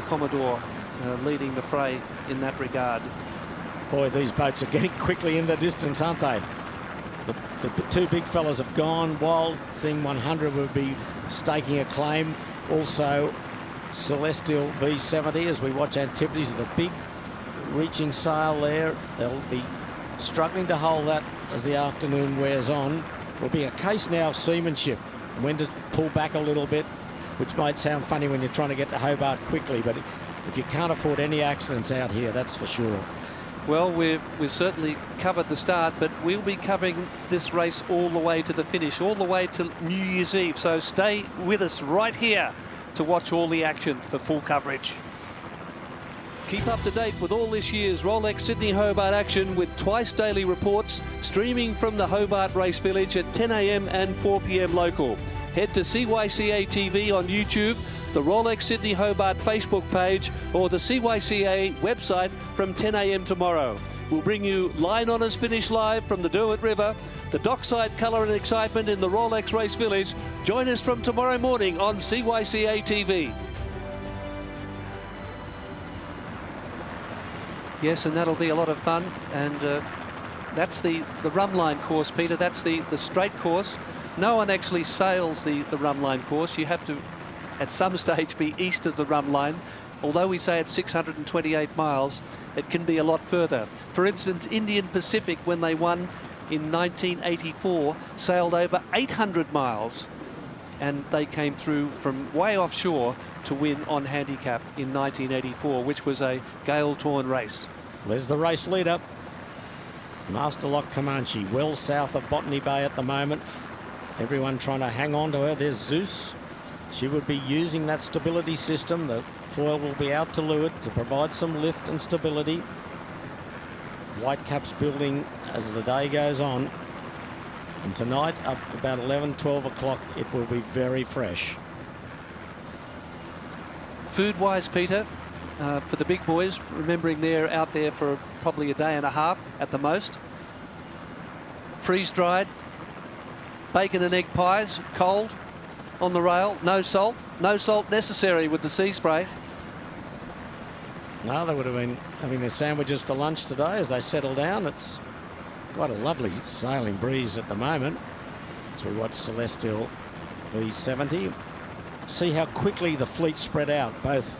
Commodore, leading the fray in that regard. Boy, these boats are getting quickly in the distance, aren't they? The 2 big fellas have gone. Wild Thing 100 will be staking a claim. Also, Celestial V70 as we watch Antipodes with a big reaching sail there. They'll be struggling to hold that as the afternoon wears on. Will be a case now of seamanship, when to pull back a little bit, which might sound funny when you're trying to get to Hobart quickly, but if you can't afford any accidents out here, that's for sure. Well, we've certainly covered the start, but we'll be covering this race all the way to the finish, all the way to New Year's Eve. So stay with us right here to watch all the action for full coverage. Keep up to date with all this year's Rolex Sydney Hobart action with twice daily reports streaming from the Hobart Race Village at 10 a.m. and 4 p.m. local. Head to CYCA TV on YouTube, the Rolex Sydney Hobart Facebook page, or the CYCA website from 10 a.m. tomorrow. We'll bring you line honours finish live from the Derwent River, the dockside colour and excitement in the Rolex Race Village. Join us from tomorrow morning on CYCA TV. Yes, and that'll be a lot of fun. And that's the Rumline course, Peter. That's the straight course. No one actually sails the Rumline course. You have to, at some stage, be east of the Rumline. Although we say it's 628 miles, it can be a lot further. For instance, Indian Pacific, when they won in 1984, sailed over 800 miles. And they came through from way offshore to win on handicap in 1984, which was a gale-torn race. There's the race leader. Master Lock Comanche, well south of Botany Bay at the moment. Everyone trying to hang on to her. There's Zeus. She would be using that stability system. The foil will be out to leeward to provide some lift and stability. Whitecaps building as the day goes on. And tonight, up about 11, 12 o'clock, it will be very fresh. Food-wise, Peter, for the big boys, remembering they're out there for probably a day and a half at the most. Freeze-dried, bacon and egg pies, cold, on the rail, no salt necessary with the sea spray. No, they would have been having their sandwiches for lunch today as they settle down. It's quite a lovely sailing breeze at the moment as we watch Celestial V70. See how quickly the fleet spread out, both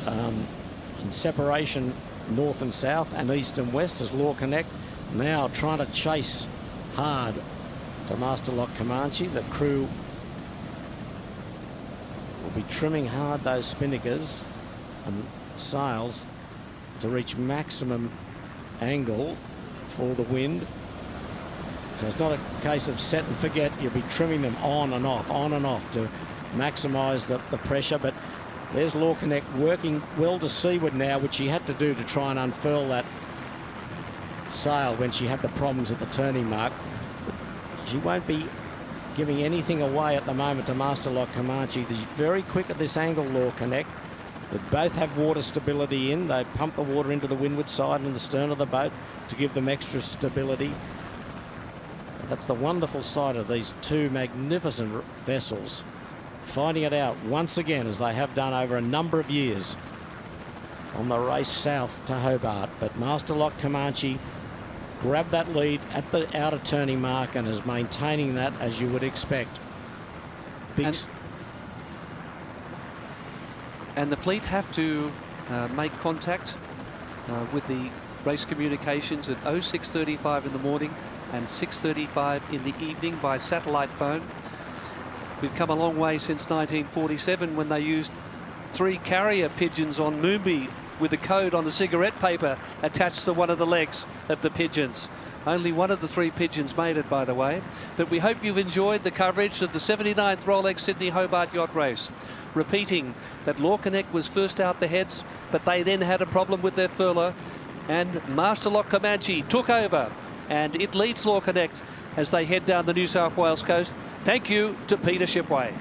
in separation north and south and east and west, as Law Connect now trying to chase hard to Master Lock Comanche. The crew will be trimming hard those spinnakers and sails to reach maximum angle for the wind. So it's not a case of set and forget. You'll be trimming them on and off to maximise the pressure. But there's Law Connect working well to seaward now, which she had to do to try and unfurl that sail when she had the problems at the turning mark. But she won't be giving anything away at the moment to Master Lock Comanche. She's very quick at this angle, Law Connect. They both have water stability in. They pump the water into the windward side and the stern of the boat to give them extra stability. That's the wonderful side of these two magnificent vessels, finding it out once again, as they have done over a number of years on the race south to Hobart. But Master Lock Comanche grabbed that lead at the outer turning mark and is maintaining that, as you would expect. And the fleet have to make contact with the race communications at 06:35 in the morning and 6:35 in the evening by satellite phone. We've come a long way since 1947, when they used 3 carrier pigeons on Moombi with a code on the cigarette paper attached to one of the legs of the pigeons. Only one of the 3 pigeons made it, by the way. But we hope you've enjoyed the coverage of the 79th Rolex Sydney Hobart Yacht Race. Repeating that Law Connect was first out the heads, but they then had a problem with their furler, and Master Lock Comanche took over, and it leads Law Connect as they head down the New South Wales coast. Thank you to Peter Shipway.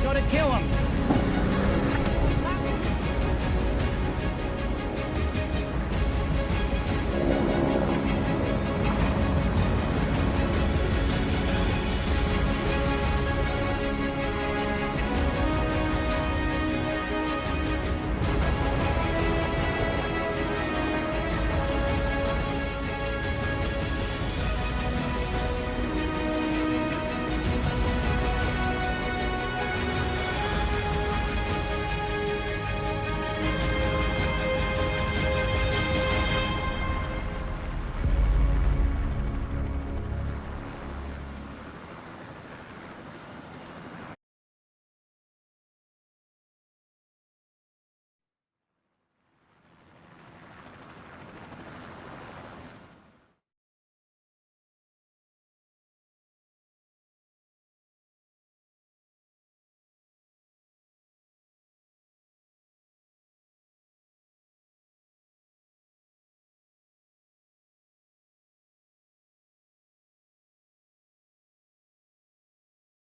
Got to kill him.